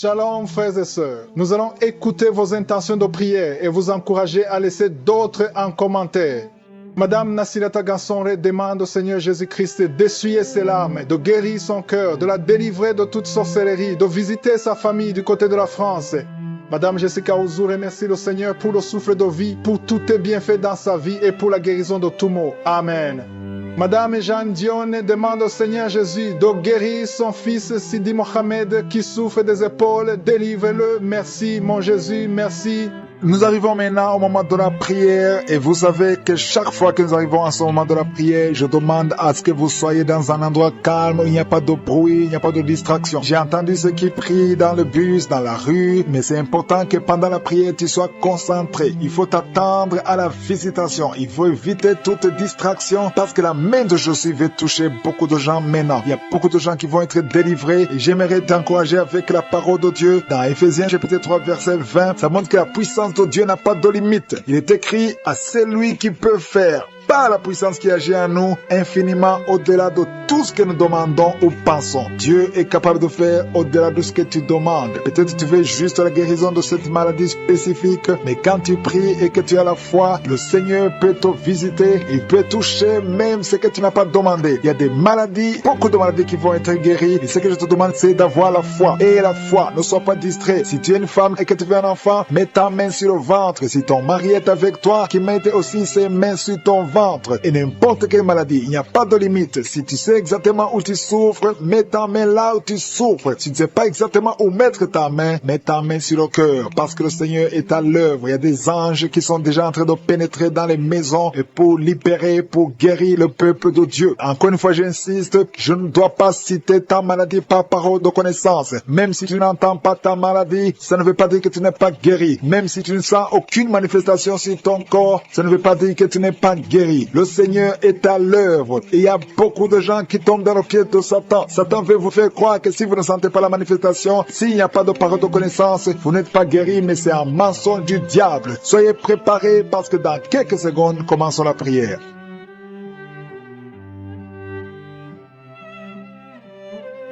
Shalom frères et sœurs, nous allons écouter vos intentions de prière et vous encourager à laisser d'autres en commentaire. Madame Nassirata Gansonre demande au Seigneur Jésus-Christ d'essuyer ses larmes, de guérir son cœur, de la délivrer de toute sorcellerie, de visiter sa famille du côté de la France. Madame Jessica Ouzou remercie le Seigneur pour le souffle de vie, pour tous tes bienfaits dans sa vie et pour la guérison de tout maux. Amen. Madame Jeanne Dionne demande au Seigneur Jésus de guérir son fils Sidi Mohamed qui souffre des épaules. Délivre-le. Merci mon Jésus, merci. Nous arrivons maintenant au moment de la prière et vous savez que chaque fois que nous arrivons à ce moment de la prière, je demande à ce que vous soyez dans un endroit calme où il n'y a pas de bruit, il n'y a pas de distraction. J'ai entendu ceux qui prient dans le bus, dans la rue, mais c'est important que pendant la prière, tu sois concentré. Il faut t'attendre à la visitation. Il faut éviter toute distraction parce que la main de Jésus veut toucher beaucoup de gens maintenant. Il y a beaucoup de gens qui vont être délivrés et j'aimerais t'encourager avec la parole de Dieu. Dans Ephésiens chapitre 3 verset 20, ça montre que la puissance de Dieu n'a pas de limite. Il est écrit à celui qui peut faire par la puissance qui agit en nous infiniment au-delà de tout ce que nous demandons ou pensons. Dieu est capable de faire au-delà de ce que tu demandes. Peut-être tu veux juste la guérison de cette maladie spécifique, mais quand tu pries et que tu as la foi, le Seigneur peut te visiter, il peut toucher même ce que tu n'as pas demandé. Il y a des maladies, beaucoup de maladies qui vont être guéries. Et ce que je te demande, c'est d'avoir la foi. Et la foi, ne sois pas distrait. Si tu es une femme et que tu veux un enfant, mets ta main sur le ventre. Si ton mari est avec toi, qu'il mette aussi ses mains sur ton ventre. Et n'importe quelle maladie, il n'y a pas de limite. Si tu sais exactement où tu souffres, mets ta main là où tu souffres. Si tu ne sais pas exactement où mettre ta main, mets ta main sur le cœur, parce que le Seigneur est à l'œuvre. Il y a des anges qui sont déjà en train de pénétrer dans les maisons et pour libérer, pour guérir le peuple de Dieu. Encore une fois, j'insiste, je ne dois pas citer ta maladie par parole de connaissance. Même si tu n'entends pas ta maladie, ça ne veut pas dire que tu n'es pas guéri. Même si tu ne sens aucune manifestation sur ton corps, ça ne veut pas dire que tu n'es pas guéri. Le Seigneur est à l'œuvre. Et il y a beaucoup de gens qui tombent dans le pied de Satan. Satan veut vous faire croire que si vous ne sentez pas la manifestation, s'il n'y a pas de parole de connaissance, vous n'êtes pas guéri, mais c'est un mensonge du diable. Soyez préparés parce que dans quelques secondes, commençons la prière.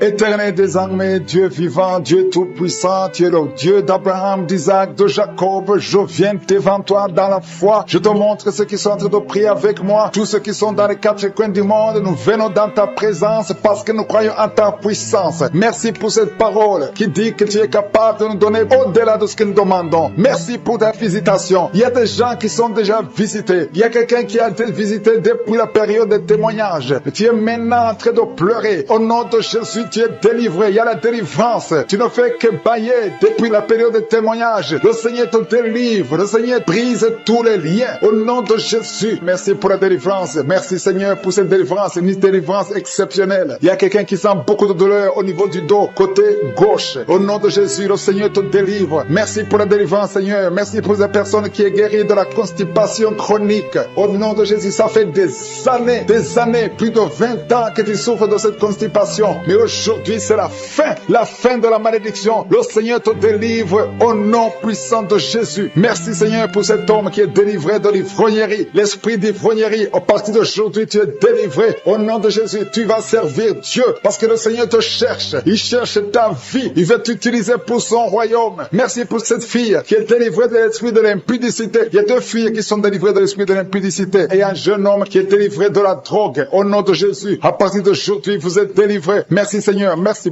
Éternel des armées, Dieu vivant, Dieu tout-puissant, tu es le Dieu d'Abraham, d'Isaac, de Jacob. Je viens devant toi dans la foi. Je te montre ceux qui sont en train de prier avec moi. Tous ceux qui sont dans les quatre coins du monde, nous venons dans ta présence parce que nous croyons en ta puissance. Merci pour cette parole qui dit que tu es capable de nous donner au-delà de ce que nous demandons. Merci pour ta visitation. Il y a des gens qui sont déjà visités. Il y a quelqu'un qui a été visité depuis la période de témoignage. Tu es maintenant en train de pleurer. Au nom de Jésus, tu es délivré, il y a la délivrance. Tu ne fais que bailler depuis la période de témoignage. Le Seigneur te délivre, le Seigneur brise tous les liens. Au nom de Jésus, merci pour la délivrance. Merci Seigneur pour cette délivrance, une délivrance exceptionnelle. Il y a quelqu'un qui sent beaucoup de douleur au niveau du dos, côté gauche. Au nom de Jésus, le Seigneur te délivre. Merci pour la délivrance Seigneur. Merci pour cette personne qui est guérie de la constipation chronique. Au nom de Jésus, ça fait des années, plus de 20 ans que tu souffres de cette constipation. Mais aujourd'hui, c'est la fin de la malédiction. Le Seigneur te délivre au nom puissant de Jésus. Merci Seigneur pour cet homme qui est délivré de l'ivrognerie. L'esprit d'ivrognerie, à partir d'aujourd'hui, tu es délivré. Au nom de Jésus, tu vas servir Dieu parce que le Seigneur te cherche. Il cherche ta vie. Il veut t'utiliser pour son royaume. Merci pour cette fille qui est délivrée de l'esprit de l'impudicité. Il y a 2 filles qui sont délivrées de l'esprit de l'impudicité et un jeune homme qui est délivré de la drogue. Au nom de Jésus, à partir d'aujourd'hui, vous êtes délivrés. Merci Seigneur, merci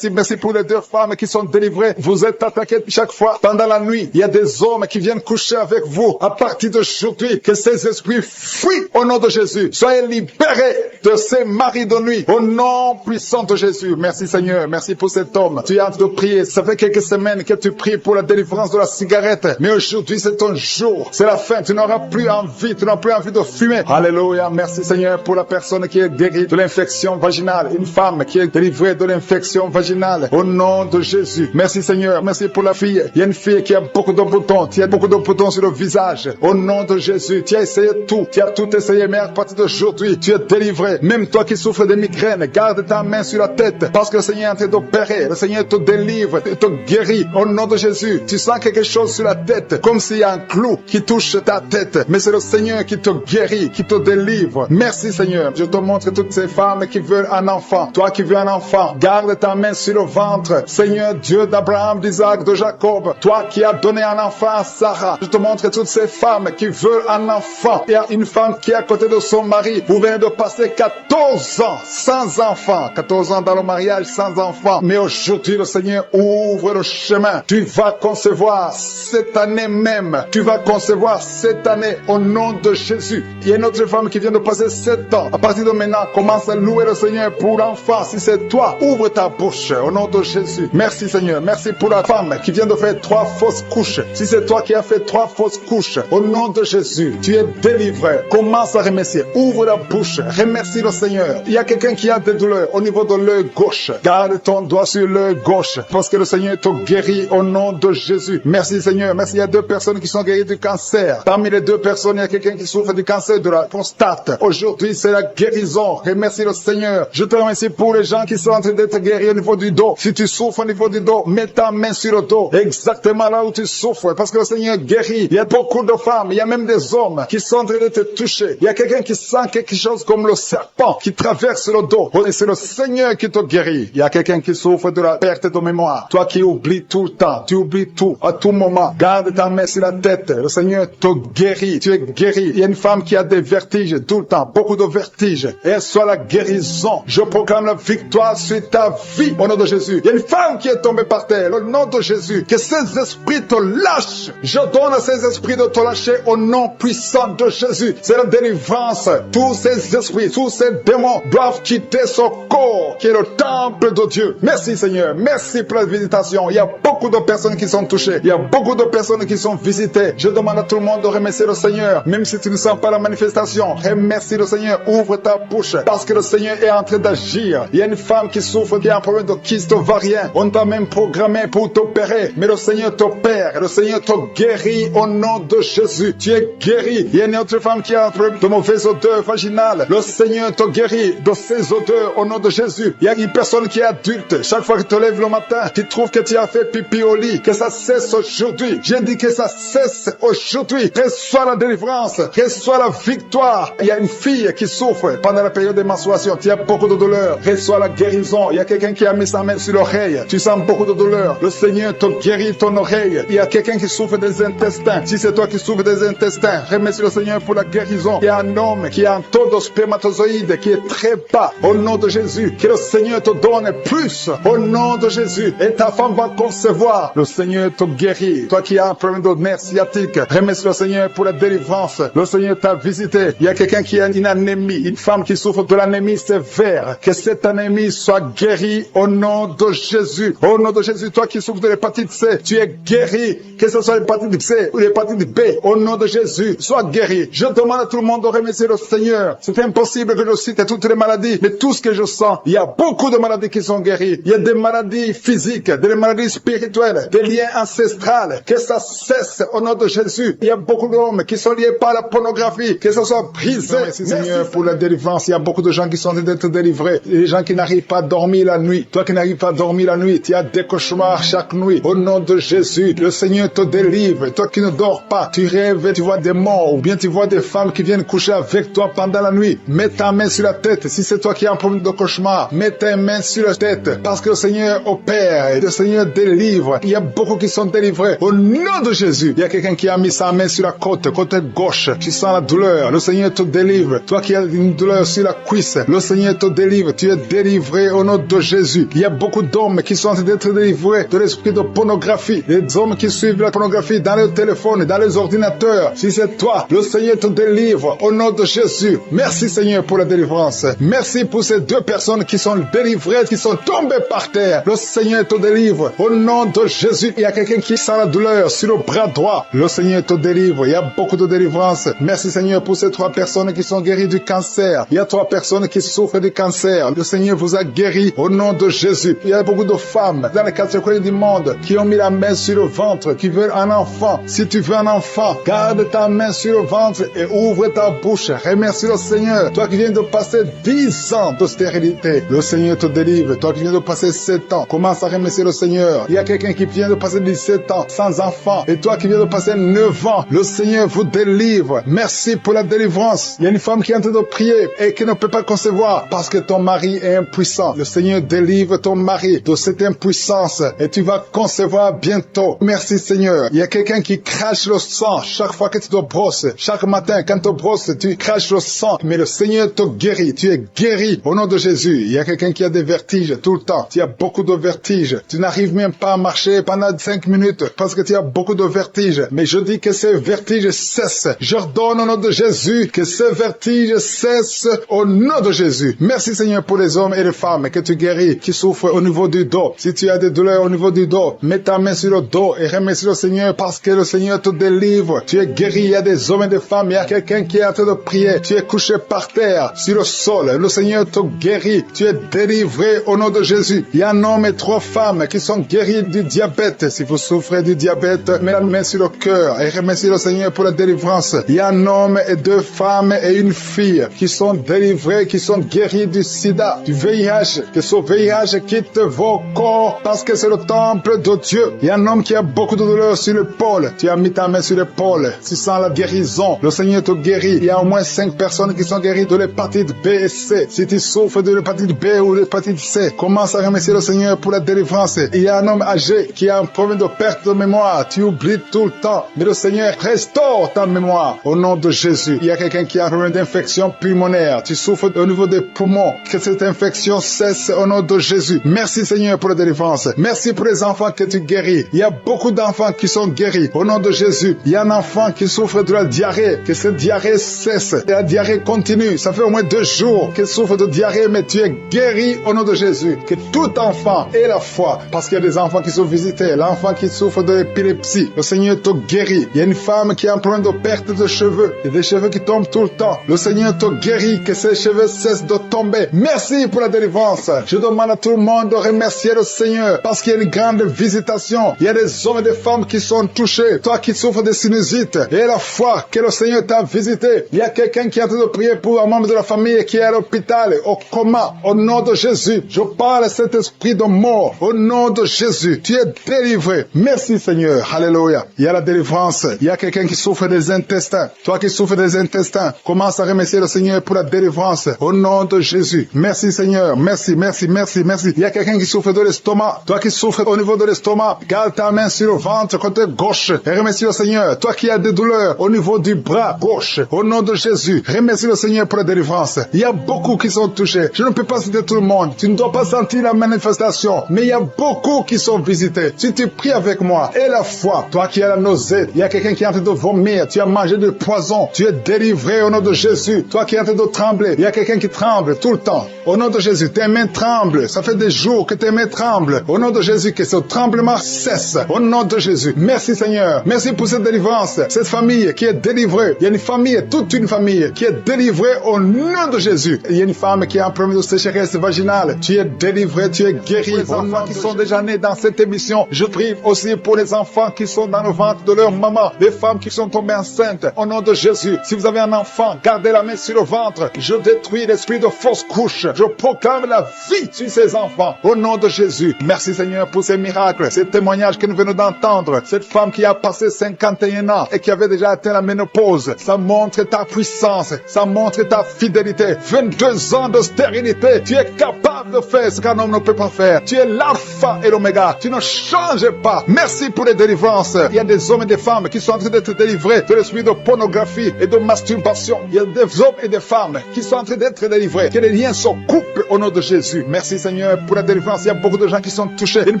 pour les 2 femmes qui sont délivrées. Vous êtes attaqués chaque fois pendant la nuit. Il y a des hommes qui viennent coucher avec vous. À partir d'aujourd'hui, que ces esprits fuient au nom de Jésus. Soyez libérés de ces maris de nuit au nom puissant de Jésus. Merci Seigneur, merci pour cet homme. Tu es en train de prier. Ça fait quelques semaines que tu pries pour la délivrance de la cigarette. Mais aujourd'hui, c'est ton jour. C'est la fin. Tu n'auras plus envie. Tu n'auras plus envie de fumer. Alléluia. Merci Seigneur pour la personne qui est guérie de l'infection vaginale. Une femme qui est délivrée de l'infection vaginale au nom de Jésus. Merci Seigneur, merci pour la fille. Il y a une fille qui a beaucoup de boutons, tu as beaucoup de boutons sur le visage. Au nom de Jésus, tu as essayé tout, tu as tout essayé, mais à partir d'aujourd'hui, tu es délivré. Même toi qui souffres de migraines, garde ta main sur la tête parce que le Seigneur est en train d'opérer. Le Seigneur te délivre, te guérit. Au nom de Jésus, tu sens quelque chose sur la tête, comme s'il y a un clou qui touche ta tête. Mais c'est le Seigneur qui te guérit, qui te délivre. Merci Seigneur. Je te montre toutes ces femmes qui veulent un enfant. Toi qui veux un enfant, garde ta main sur le ventre. Seigneur Dieu d'Abraham, d'Isaac, de Jacob, toi qui as donné un enfant à Sarah, je te montre toutes ces femmes qui veulent un enfant. Il y a une femme qui est à côté de son mari. Vous venez de passer 14 ans sans enfant. 14 ans dans le mariage sans enfant. Mais aujourd'hui, le Seigneur ouvre le chemin. Tu vas concevoir cette année même. Tu vas concevoir cette année au nom de Jésus. Il y a une autre femme qui vient de passer 7 ans. À partir de maintenant, commence à louer le Seigneur pour l'enfant. Si c'est toi, ouvre ta bouche au nom de Jésus. Merci Seigneur. Merci pour la femme qui vient de faire 3 fausses couches. Si c'est toi qui as fait 3 fausses couches, au nom de Jésus, tu es délivré. Commence à remercier. Ouvre la bouche. Remercie le Seigneur. Il y a quelqu'un qui a des douleurs au niveau de l'œil gauche. Garde ton doigt sur l'œil gauche parce que le Seigneur te guérit au nom de Jésus. Merci Seigneur. Merci. Il y a 2 personnes qui sont guéries du cancer. Parmi les 2 personnes, il y a quelqu'un qui souffre du cancer de la prostate. Aujourd'hui, c'est la guérison. Remercie le Seigneur. Je te remercie pour les gens qui sont en train d'être guéris au niveau du dos. Si tu souffres au niveau du dos, mets ta main sur le dos. Exactement là où tu souffres. Parce que le Seigneur guérit. Il y a beaucoup de femmes. Il y a même des hommes qui sont en train de te toucher. Il y a quelqu'un qui sent quelque chose comme le serpent qui traverse le dos. Et c'est le Seigneur qui te guérit. Il y a quelqu'un qui souffre de la perte de mémoire. Toi qui oublies tout le temps. Tu oublies tout à tout moment. Garde ta main sur la tête. Le Seigneur te guérit. Tu es guéri. Il y a une femme qui a des vertiges tout le temps. Beaucoup de vertiges. Et soit la guérison. Je proclame la victoire sur ta vie au nom de Jésus. Il y a une femme qui est tombée par terre au nom de Jésus. Que ces esprits te lâchent. Je donne à ces esprits de te lâcher au nom puissant de Jésus. C'est la délivrance. Tous ces esprits, tous ces démons doivent quitter son corps qui est le temple de Dieu. Merci Seigneur. Merci pour la visitation. Il y a beaucoup de personnes qui sont touchées. Il y a beaucoup de personnes qui sont visitées. Je demande à tout le monde de remercier le Seigneur. Même si tu ne sens pas la manifestation, remercie le Seigneur. Ouvre ta bouche parce que le Seigneur est en train d'agir. Il y a une femme qui souffre, qui a un problème de kyste ovarien. On t'a même programmé pour t'opérer. Mais le Seigneur t'opère. Le Seigneur te guérit au nom de Jésus. Tu es guéri. Il y a une autre femme qui a un problème de mauvaise odeur vaginale. Le Seigneur te guérit de ces odeurs au nom de Jésus. Il y a une personne qui est adulte. Chaque fois que tu te lèves le matin, tu trouves que tu as fait pipi au lit. Que ça cesse aujourd'hui. J'ai dit que ça cesse aujourd'hui. Reçois la délivrance. Reçois la victoire. Il y a une fille qui souffre pendant la période de menstruation. Tu as beaucoup de douleur. Reçois la guérison. Il y a quelqu'un qui a mis sa main sur l'oreille. Tu sens beaucoup de douleur. Le Seigneur te guérit ton oreille. Il y a quelqu'un qui souffre des intestins. Si c'est toi qui souffres des intestins, remercie le Seigneur pour la guérison. Il y a un homme qui a un taux de spermatozoïdes qui est très bas. Au nom de Jésus, que le Seigneur te donne plus. Au nom de Jésus. Et ta femme va concevoir. Le Seigneur te guérit. Toi qui as un problème de nerf sciatique, remercie le Seigneur pour la délivrance. Le Seigneur t'a visité. Il y a quelqu'un qui a une anémie, une femme qui souffre de l'anémie sévère. Que cette anémie soit guérie au nom de Jésus. Au nom de Jésus, toi qui souffres de l'hépatite C, tu es guéri. Que ce soit l'hépatite C ou l'hépatite B, au nom de Jésus, sois guéri. Je demande à tout le monde de remercier le Seigneur. C'est impossible que je cite toutes les maladies, mais tout ce que je sens, il y a beaucoup de maladies qui sont guéries. Il y a des maladies physiques, des maladies spirituelles, des liens ancestrales. Que ça cesse au nom de Jésus. Il y a beaucoup d'hommes qui sont liés par la pornographie. Que ça soit brisé. Merci Seigneur pour la délivrance. Il y a beaucoup de gens qui sont en train d'être délivrés. Les gens qui n'arrivent pas à dormir la nuit. Toi qui n'arrives pas à dormir la nuit, tu as des cauchemars chaque nuit. Au nom de Jésus, le Seigneur te délivre. Toi qui ne dors pas, tu rêves, tu vois des morts, ou bien tu vois des femmes qui viennent coucher avec toi pendant la nuit. Mets ta main sur la tête. Si c'est toi qui as un problème de cauchemar, mets ta main sur la tête. Parce que le Seigneur opère et le Seigneur délivre. Il y a beaucoup qui sont délivrés. Au nom de Jésus, il y a quelqu'un qui a mis sa main sur la côte gauche. Tu sens la douleur. Le Seigneur te délivre. Toi qui as une douleur sur la cuisse, le Seigneur te délivre. Tu es délivré au nom de Jésus. Il y a beaucoup d'hommes qui sont en train d'être délivrés de l'esprit de pornographie. Les hommes qui suivent la pornographie dans les téléphones, dans les ordinateurs. Si c'est toi, le Seigneur te délivre au nom de Jésus. Merci Seigneur pour la délivrance. Merci pour ces 2 personnes qui sont délivrées, qui sont tombées par terre. Le Seigneur te délivre au nom de Jésus. Il y a quelqu'un qui sent la douleur sur le bras droit. Le Seigneur te délivre. Il y a beaucoup de délivrance. Merci Seigneur pour ces 3 personnes qui sont guéries du cancer. Il y a 3 personnes qui souffrent du cancer. Le Seigneur vous a guéri au nom de Jésus. Il y a beaucoup de femmes dans les 4 coins du monde qui ont mis la main sur le ventre, qui veulent un enfant. Si tu veux un enfant, garde ta main sur le ventre et ouvre ta bouche. Remercie le Seigneur. Toi qui viens de passer 10 ans de stérilité, le Seigneur te délivre. Toi qui viens de passer 7 ans, commence à remercier le Seigneur. Il y a quelqu'un qui vient de passer 17 ans sans enfant. Et toi qui viens de passer 9 ans, le Seigneur vous délivre. Merci pour la délivrance. Il y a une femme qui est en train de prier et qui ne peut pas concevoir parce que ton mari est impuissant. Le Seigneur délivre ton mari de cette impuissance et tu vas concevoir bientôt. Merci Seigneur. Il y a quelqu'un qui crache le sang chaque fois que tu te brosses. Chaque matin, quand tu te brosses, tu craches le sang. Mais le Seigneur te guérit. Tu es guéri au nom de Jésus. Il y a quelqu'un qui a des vertiges tout le temps. Tu as beaucoup de vertiges. Tu n'arrives même pas à marcher pendant 5 minutes parce que tu as beaucoup de vertiges. Mais je dis que ces vertiges cessent. J'ordonne au nom de Jésus que ces vertiges cessent au nom de Jésus. Merci Seigneur pour les hommes et les femmes que tu guéris, qui souffrent au niveau du dos. Si tu as des douleurs au niveau du dos, mets ta main sur le dos et remercie le Seigneur parce que le Seigneur te délivre. Tu es guéri. Il y a des hommes et des femmes. Il y a quelqu'un qui est en train de prier. Tu es couché par terre, sur le sol. Le Seigneur te guérit. Tu es délivré au nom de Jésus. Il y a un homme et 3 femmes qui sont guéris du diabète. Si vous souffrez du diabète, mets la main sur le cœur et remercie le Seigneur pour la délivrance. Il y a un homme et 2 femmes et une fille qui sont délivrés, qui sont guéris du sida, du VIH. Que ce VIH quitte vos corps parce que c'est le temple de Dieu. Il y a un homme qui a beaucoup de douleur sur l'épaule. Tu as mis ta main sur l'épaule. Tu sens la guérison. Le Seigneur te guérit. Il y a au moins 5 personnes qui sont guéries de l'hépatite B et C. Si tu souffres de l'hépatite B ou de l'hépatite C, commence à remercier le Seigneur pour la délivrance. Il y a un homme âgé qui a un problème de perte de mémoire. Tu oublies tout le temps. Mais le Seigneur restaure ta mémoire au nom de Jésus. Il y a quelqu'un qui a un problème d'infection pulmonaire. Tu souffres au niveau des poumons. Que cette infection cesse au nom de Jésus. Merci Seigneur pour la délivrance. Merci pour les enfants que tu guéris. Il y a beaucoup d'enfants qui sont guéris au nom de Jésus. Il y a un enfant qui souffre de la diarrhée. Que cette diarrhée cesse. Et la diarrhée continue. Ça fait au moins 2 jours qu'il souffre de diarrhée, mais tu es guéri au nom de Jésus. Que tout enfant ait la foi. Parce qu'il y a des enfants qui sont visités. L'enfant qui souffre de l'épilepsie. Le Seigneur te guérit. Il y a une femme qui a un problème de perte de cheveux. Il y a des cheveux qui tombent tout le temps. Le Seigneur te guérit. Que ces cheveux cessent de tomber. Merci pour la délivrance. Je demande à tout le monde de remercier le Seigneur parce qu'il y a une grande visitation. Il y a des hommes et des femmes qui sont touchés. Toi qui souffres de sinusite et la foi que le Seigneur t'a visité. Il y a quelqu'un qui est en train de prier pour un membre de la famille qui est à l'hôpital, au coma. Au nom de Jésus, je parle à cet esprit de mort. Au nom de Jésus, tu es délivré. Merci Seigneur. Alléluia. Il y a la délivrance. Il y a quelqu'un qui souffre des intestins. Toi qui souffres des intestins, commence à remercier le Seigneur pour la délivrance. Au nom de Jésus. Merci Seigneur. Merci, merci, merci, merci. Il y a quelqu'un qui souffre de l'estomac. Toi qui souffres au niveau de l'estomac, garde ta main sur le ventre côté gauche et remercie le Seigneur. Toi qui as des douleurs au niveau du bras gauche, au nom de Jésus, remercie le Seigneur pour la délivrance. Il y a beaucoup qui sont touchés. Je ne peux pas citer tout le monde. Tu ne dois pas sentir la manifestation, mais il y a beaucoup qui sont visités. Si tu pries avec moi, et la foi, toi qui as la nausée, il y a quelqu'un qui est en train de vomir, tu as mangé du poison, tu es délivré au nom de Jésus. Toi qui es en train de trembler, il y a quelqu'un qui tremble tout le temps. Au nom de Jésus, tes mains tremblent. Ça fait des jours que tes mains tremblent. Au nom de Jésus, que ce tremblement cesse. Au nom de Jésus. Merci Seigneur. Merci pour cette délivrance. Cette famille qui est délivrée. Il y a une famille, toute une famille qui est délivrée au nom de Jésus. Il y a une femme qui a un problème de sécheresse vaginale. Tu es délivré, tu es guéri. Les enfants qui sont déjà nés dans cette émission, je prie aussi pour les enfants qui sont dans le ventre de leur maman. Les femmes qui sont tombées enceintes. Au nom de Jésus. Si vous avez un enfant, gardez la main sur le ventre. Je détruis l'esprit de fausse couche. Je proclame la vie sur ces enfants. Au nom de Jésus. Merci Seigneur pour ces miracles, ces témoignages que nous venons d'entendre. Cette femme qui a passé 51 ans et qui avait déjà atteint la ménopause. Ça montre ta puissance. Ça montre ta fidélité. 22 ans de stérilité. Tu es capable de faire ce qu'un homme ne peut pas faire. Tu es l'alpha et l'oméga. Tu ne changes pas. Merci pour les délivrances. Il y a des hommes et des femmes qui sont en train d'être délivrés de l'esprit de pornographie et de masturbation. Il y a des hommes et des femmes qui sont en train d'être délivrés. Que les liens se coupent au nom de Jésus. Merci Seigneur pour la délivrance. Il y a beaucoup de gens qui sont touchés. Une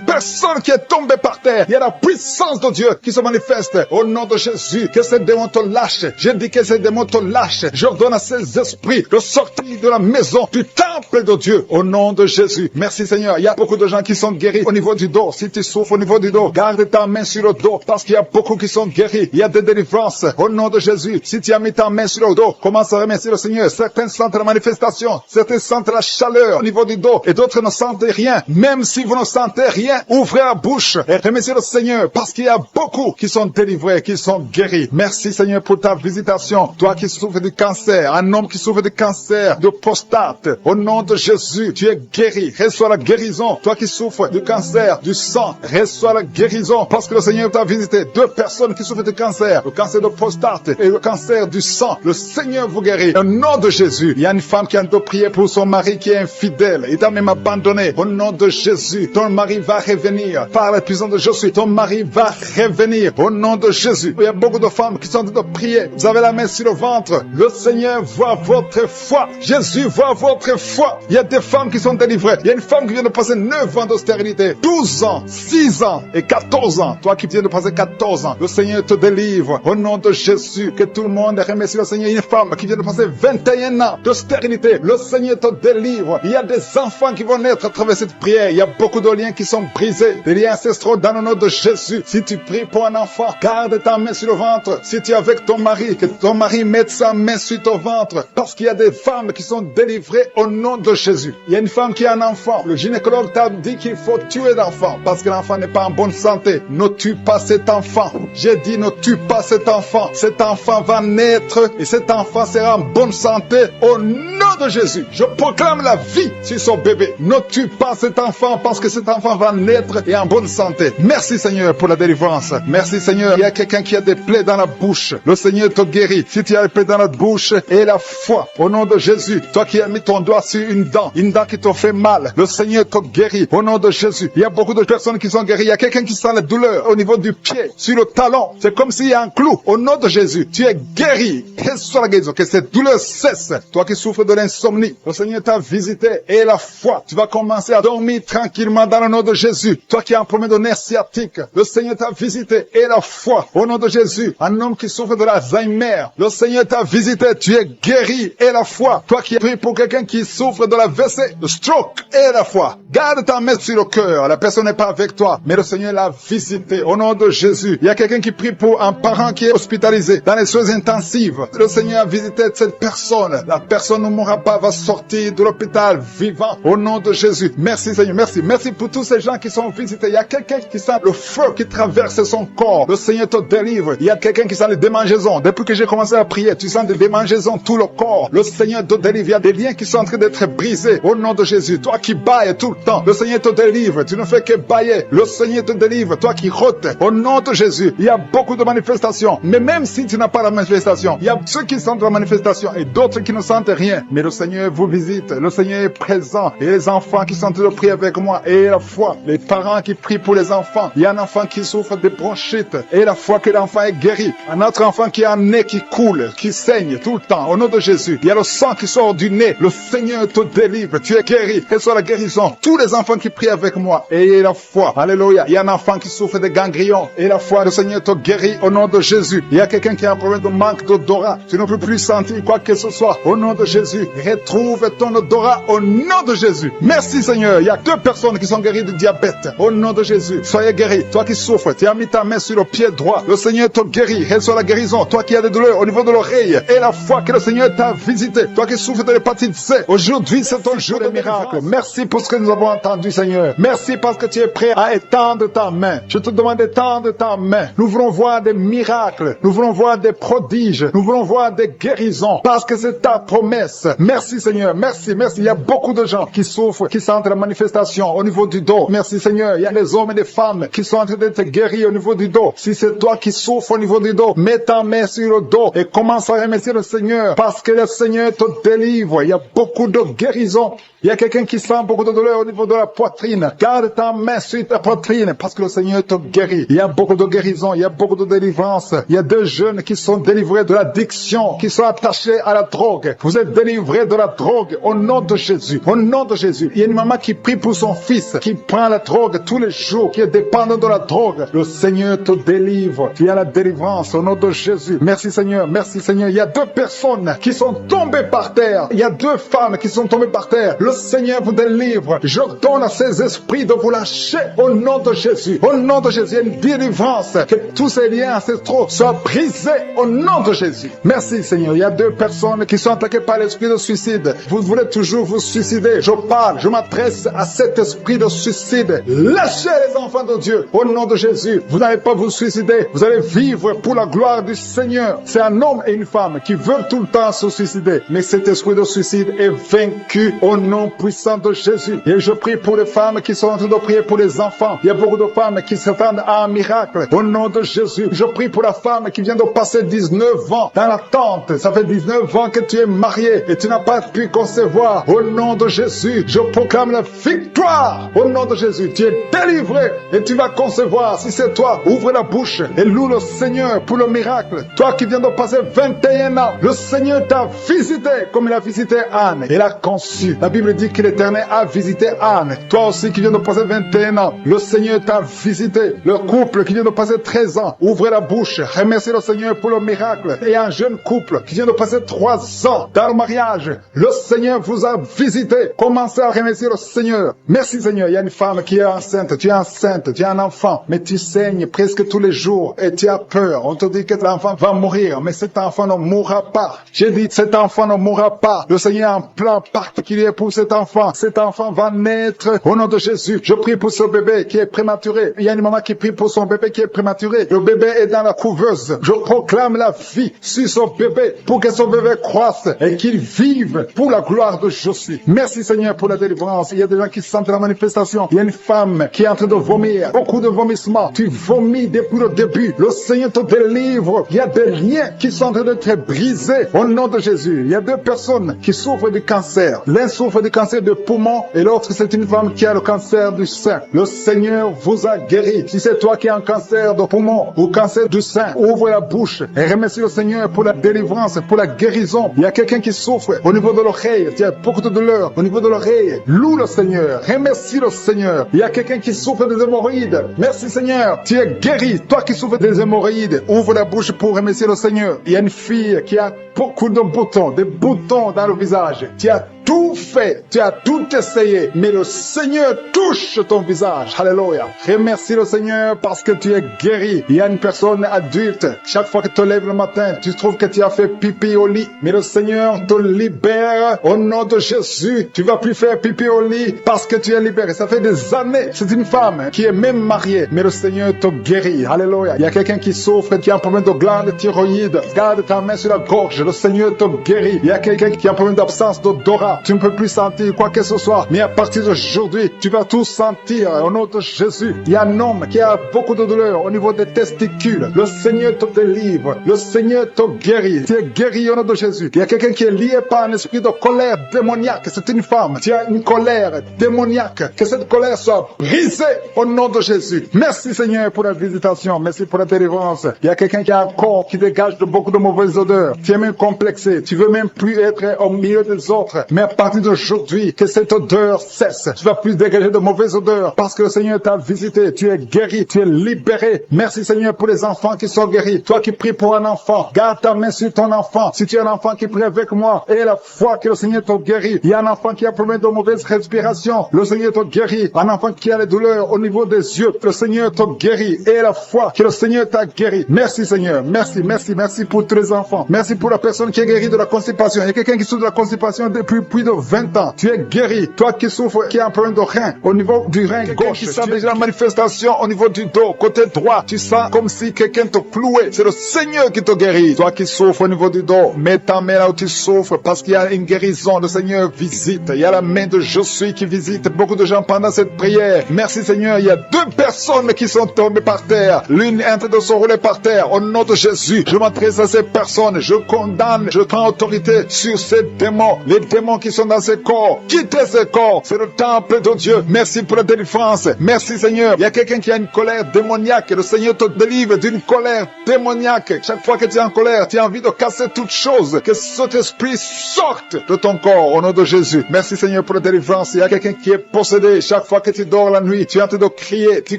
personne qui est tombée par terre. Il y a la puissance de Dieu qui se manifeste au nom de Jésus. Que ces démons te lâchent. Je dis que ces démons te lâchent. J'ordonne à ces esprits de sortir de la maison du temple de Dieu au nom de Jésus. Merci Seigneur. Il y a beaucoup de gens qui sont guéris au niveau du dos. Si tu souffres au niveau du dos, garde ta main sur le dos parce qu'il y a beaucoup qui sont guéris. Il y a des délivrances au nom de Jésus. Si tu as mis ta main sur le dos, commence à remercier le Seigneur. Certains sentent la manifestation. Certains sentent la chaleur au niveau du dos et d'autres ne sentent rien. Même si vous ne sentez rien, ouvrez la bouche et remerciez le Seigneur parce qu'il y a beaucoup qui sont délivrés, qui sont guéris. Merci Seigneur pour ta visitation. Toi qui souffres du cancer, un homme qui souffre du cancer de prostate, au nom de Jésus, tu es guéri. Reçois la guérison. Toi qui souffres du cancer, du sang, reçois la guérison parce que le Seigneur t'a visité. 2 personnes qui souffrent de cancer, le cancer de prostate et le cancer du sang. Le Seigneur vous guérit. Au nom de Jésus, il y a une femme qui a prié pour son mari qui est infidèle. Il t'a même abandonné. Au nom de Jésus, ton mari va revenir. Par la puissance de Jésus, ton mari va revenir. Au nom de Jésus, il y a beaucoup de femmes qui sont en train de prier. Vous avez la main sur le ventre. Le Seigneur voit votre foi. Jésus voit votre foi. Il y a des femmes qui sont délivrées. Il y a une femme qui vient de passer 9 ans d'austérité, 12 ans, 6 ans et 14 ans. Toi qui viens de passer 14 ans, le Seigneur te délivre. Au nom de Jésus, que tout le monde remercie le Seigneur. Une femme qui vient de passer 21 ans d'austérité, le Seigneur te délivre. Il y a des enfants qui vont naître à travers cette prière. Il y a beaucoup de liens qui sont brisés, des liens ancestraux dans le nom de Jésus. Si tu pries pour un enfant, garde ta main sur le ventre. Si tu es avec ton mari, que ton mari mette sa main sur ton ventre, parce qu'il y a des femmes qui sont délivrées au nom de Jésus. Il y a une femme qui a un enfant. Le gynécologue t'a dit qu'il faut tuer l'enfant parce que l'enfant n'est pas en bonne santé. Ne tue pas cet enfant. J'ai dit ne tue pas cet enfant. Cet enfant va naître et cet enfant sera en bonne santé au nom de Jésus. Je proclame la vie sur son bébé. Ne tue pas cet enfant parce que cet enfant va naître et en bonne santé. Merci Seigneur pour la délivrance. Merci Seigneur. Il y a quelqu'un qui a des plaies dans la bouche. Le Seigneur te guérit. Si tu as des plaies dans la bouche et la foi au nom de Jésus. Toi qui as mis ton doigt sur une dent qui te fait mal, le Seigneur te guérit au nom de Jésus. Il y a beaucoup de personnes qui sont guéries. Il y a quelqu'un qui sent la douleur au niveau du pied, sur le talon. C'est comme s'il y a un clou. Au nom de Jésus, tu es guéri. Reçois la guérison. Que cette douleur cesse. Toi qui souffres de l'insomnie, le Seigneur t'a visité et la foi. Tu vas commencer à dormir tranquillement dans le nom de Jésus. Toi qui as un problème de nerf sciatique, le Seigneur t'a visité et la foi. Au nom de Jésus, un homme qui souffre de l'Alzheimer, le Seigneur t'a visité. Tu es guéri et la foi. Toi qui pries pour quelqu'un qui souffre de la WC, le stroke et la foi. Garde ta main sur le cœur. La personne n'est pas avec toi, mais le Seigneur l'a visité au nom de Jésus. Il y a quelqu'un qui prie pour un parent qui est hospitalisé dans les soins intensives. Le Seigneur a visité cette personne. La personne ne mourra pas, va sortir de l'hôpital vivant au nom de Jésus. Merci Seigneur, merci. Merci pour tous ces gens qui sont visités. Il y a quelqu'un qui sent le feu qui traverse son corps. Le Seigneur te délivre. Il y a quelqu'un qui sent les démangeaisons. Depuis que j'ai commencé à prier, tu sens des démangeaisons tout le corps. Le Seigneur te délivre. Il y a des liens qui sont en train d'être brisés au nom de Jésus. Toi qui bailles tout le temps, le Seigneur te délivre. Tu ne fais que bailler. Le Seigneur te délivre. Toi qui rôtes au nom de Jésus. Il y a beaucoup de manifestations. Mais même si tu n'as pas la manifestation, il y a ceux qui sentent la manifestation et d'autres qui ne sentent rien. Mais le Seigneur vous visite. Le Seigneur est présent. Et les enfants qui sont en train de prier avec moi et la foi. Les parents qui prient pour les enfants. Il y a un enfant qui souffre de bronchite et la foi que l'enfant est guéri. Un autre enfant qui a un nez qui coule, qui saigne tout le temps. Au nom de Jésus. Il y a le sang qui sort du nez. Le Seigneur te délivre. Tu es guéri. Reçois la guérison. Tous les enfants qui prient avec moi, ayez la foi. Alléluia. Il y a un enfant qui souffre de ganglions. Et la foi, le Seigneur te guérit au nom de Jésus. Il y a quelqu'un qui a un problème de manque d'odorat. Tu ne peux plus sentir quoi que ce soit. Au nom de Jésus, retrouve ton odorat au nom de Jésus. Merci Seigneur. Il y a 2 personnes qui sont guéries de diabète. Au nom de Jésus, soyez guéris. Toi qui souffres, tu as mis ta main sur le pied droit. Le Seigneur te guérit. Reçois la guérison. Toi qui as des douleurs au niveau de l'oreille. Et la foi que le Seigneur t'a visité. Toi qui souffres de l'hépatite C. Aujourd'hui, c'est ton jour de miracle. Merci pour ce que nous avons entendu, Seigneur. Merci parce que tu es prêt à étendre ta main. Je te demande d'étendre ta main. Nous voulons voir des miracles. Nous voulons voir des prodiges. Nous voulons voir des guérisons. Parce que c'est ta promesse. Merci, Seigneur. Merci, merci. Il y a beaucoup de gens qui souffrent, qui sentent la manifestation au niveau du dos. Merci, Seigneur. Il y a des hommes et des femmes qui sont en train d'être guéris au niveau du dos. Si c'est toi qui souffres au niveau du dos, mets ta main sur le dos et commence à remercier le Seigneur. Parce que le Seigneur te délivre. Il y a beaucoup de guérisons. Il y a quelqu'un qui sent beaucoup de douleur au niveau de la poitrine. Garde ta main sur ta poitrine parce que le Seigneur te guérit. Il y a beaucoup de guérisons, il y a beaucoup de délivrance. Il y a 2 jeunes qui sont délivrés de l'addiction, qui sont attachés à la drogue. Vous êtes délivrés de la drogue au nom de Jésus. Au nom de Jésus. Il y a une maman qui prie pour son fils, qui prend la drogue tous les jours, qui est dépendant de la drogue. Le Seigneur te délivre. Tu as la délivrance au nom de Jésus. Merci Seigneur, merci Seigneur. Il y a 2 personnes qui sont tombées par terre. Il y a 2 femmes qui sont tombées par terre. Le Seigneur vous délivre. Je donne à ces esprits de vous lâcher au nom de Jésus. Au nom de Jésus, il y a une délivrance. Que tous ces liens ancestraux soient brisés au nom de Jésus. Merci Seigneur. Il y a 2 personnes qui sont attaquées par l'esprit de suicide. Vous voulez toujours vous suicider. Je m'adresse à cet esprit de suicide. Lâchez les enfants de Dieu. Au nom de Jésus, vous n'allez pas vous suicider. Vous allez vivre pour la gloire du Seigneur. C'est un homme et une femme qui veulent tout le temps se suicider. Mais cet esprit de suicide est vaincu au nom puissant de Jésus. Et je prie pour les femmes qui sont en train de prier pour les enfants. Il y a beaucoup de femmes qui s'attendent à un miracle. Au nom de Jésus, je prie pour la femme qui vient de passer 19 ans dans l'attente. Ça fait 19 ans que tu es marié et tu n'as pas pu concevoir. Au nom de Jésus, je proclame la victoire. Au nom de Jésus, tu es délivré et tu vas concevoir. Si c'est toi, ouvre la bouche et loue le Seigneur pour le miracle. Toi qui viens de passer 21 ans, le Seigneur t'a visité comme il a visité Anne. Il a conçu. La Bible dit que l'Éternel a visité Anne. Toi aussi qui viens de passer 21 ans, le Seigneur t'a visité. Le couple qui vient de passer 13 ans, ouvrez la bouche. Remerciez le Seigneur pour le miracle. Et un jeune couple qui vient de passer 3 ans dans le mariage, le Seigneur vous a visité. Commencez à remercier le Seigneur. Merci Seigneur. Il y a une femme qui est enceinte. Tu es enceinte, tu as un enfant, mais tu saignes presque tous les jours et tu as peur. On te dit que l'enfant va mourir, mais cet enfant ne mourra pas. J'ai dit, cet enfant ne mourra pas. Le Seigneur a un plan particulier pour cet enfant. Cet enfant va naître au nom de Jésus. Je prie pour ce bébé qui est prématuré. Il y a une maman qui prie pour son bébé qui est prématuré. Le bébé est dans la couveuse. Je proclame la vie sur son bébé pour que son bébé croisse et qu'il vive pour la gloire de Jésus. Merci Seigneur pour la délivrance. Il y a des gens qui sentent la manifestation. Il y a une femme qui est en train de vomir. Beaucoup de vomissements. Tu vomis depuis le début. Le Seigneur te délivre. Il y a des liens qui sont en train d'être brisés au nom de Jésus. Il y a 2 personnes qui souffrent du cancer. L'un souffre du cancer de poumon et l'autre c'est une femme qui a le cancer du sein. Le Seigneur vous a guéri. Si c'est toi qui as un cancer de poumon ou cancer du sein, ouvre la bouche et remercie le Seigneur pour la délivrance, pour la guérison. Il y a quelqu'un qui souffre au niveau de l'oreille. Il y a beaucoup de douleur au niveau de l'oreille. Loue le Seigneur. Remercie le Seigneur. Il y a quelqu'un qui souffre des hémorroïdes. Merci Seigneur. Tu es guéri. Toi qui souffres des hémorroïdes, ouvre la bouche pour remercier le Seigneur. Il y a une fille qui a beaucoup de boutons, des boutons dans le visage. Tu as tout fait, tu as tout essayé, mais le Seigneur touche ton visage. Alléluia. Remercie le Seigneur parce que tu es guéri. Il y a une personne adulte, chaque fois que tu te lèves le matin, tu trouves que tu as fait pipi au lit, mais le Seigneur te libère au nom de Jésus. Tu vas plus faire pipi au lit parce que tu es libéré. Ça fait des années. C'est une femme qui est même mariée, mais le Seigneur te guérit. Alléluia. Il y a quelqu'un qui souffre, qui a un problème de glande thyroïde. Garde ta main sur la gorge. Le Seigneur te guérit. Il y a quelqu'un qui a un problème d'absence d'odorat. Tu ne peux plus sentir quoi que ce soit, mais à partir d'aujourd'hui, tu vas tout sentir au nom de Jésus. Il y a un homme qui a beaucoup de douleur au niveau des testicules. Le Seigneur te délivre. Le Seigneur te guérit. Tu es guéri au nom de Jésus. Il y a quelqu'un qui est lié par un esprit de colère démoniaque. C'est une femme. Tu as une colère démoniaque. Que cette colère soit brisée au nom de Jésus. Merci Seigneur pour la visitation. Merci pour la délivrance. Il y a quelqu'un qui a un corps qui dégage de beaucoup de mauvaises odeurs. Tu es même complexé. Tu veux même plus être au milieu des autres. Mais à partir d'aujourd'hui, que cette odeur cesse. Tu vas plus dégager de mauvaises odeurs parce que le Seigneur t'a visité. Tu es guéri, tu es libéré. Merci Seigneur pour les enfants qui sont guéris. Toi qui pries pour un enfant, garde ta main sur ton enfant. Si tu es un enfant qui prie avec moi, et la foi que le Seigneur te guérit. Il y a un enfant qui a problème de mauvaise respiration. Le Seigneur te guérit. Un enfant qui a les douleurs au niveau des yeux. Le Seigneur te guérit. Et la foi que le Seigneur t'a guéri. Merci Seigneur. Merci, merci, merci pour tous les enfants. Merci pour la personne qui est guérie de la constipation. Il y a quelqu'un qui souffre de la constipation depuis plus de 20 ans. Tu es guéri. Toi qui souffres, qui a un problème de rein, au niveau du rein gauche, qui sent déjà la manifestation au niveau du dos, côté droit, tu sens comme si quelqu'un te clouait. C'est le Seigneur qui te guérit. Toi qui souffres au niveau du dos, mets ta main là où tu souffres parce qu'il y a une guérison. Le Seigneur visite. Il y a la main de Je suis qui visite beaucoup de gens pendant cette prière. Merci Seigneur. Il y a 2 personnes qui sont tombées par terre. L'une est en train de se rouler par terre. Au nom de Jésus, je m'adresse à ces personnes. Je condamne, je prends autorité sur ces démons. Les démons qui sont dans ces corps. Quittez ces corps. C'est le temple de Dieu. Merci pour la délivrance. Merci Seigneur. Il y a quelqu'un qui a une colère démoniaque. Le Seigneur te délivre d'une colère démoniaque. Chaque fois que tu es en colère, tu as envie de casser toute chose. Que cet esprit sorte de ton corps au nom de Jésus. Merci Seigneur pour la délivrance. Il y a quelqu'un qui est possédé. Chaque fois que tu dors la nuit, tu es en train de crier. Tu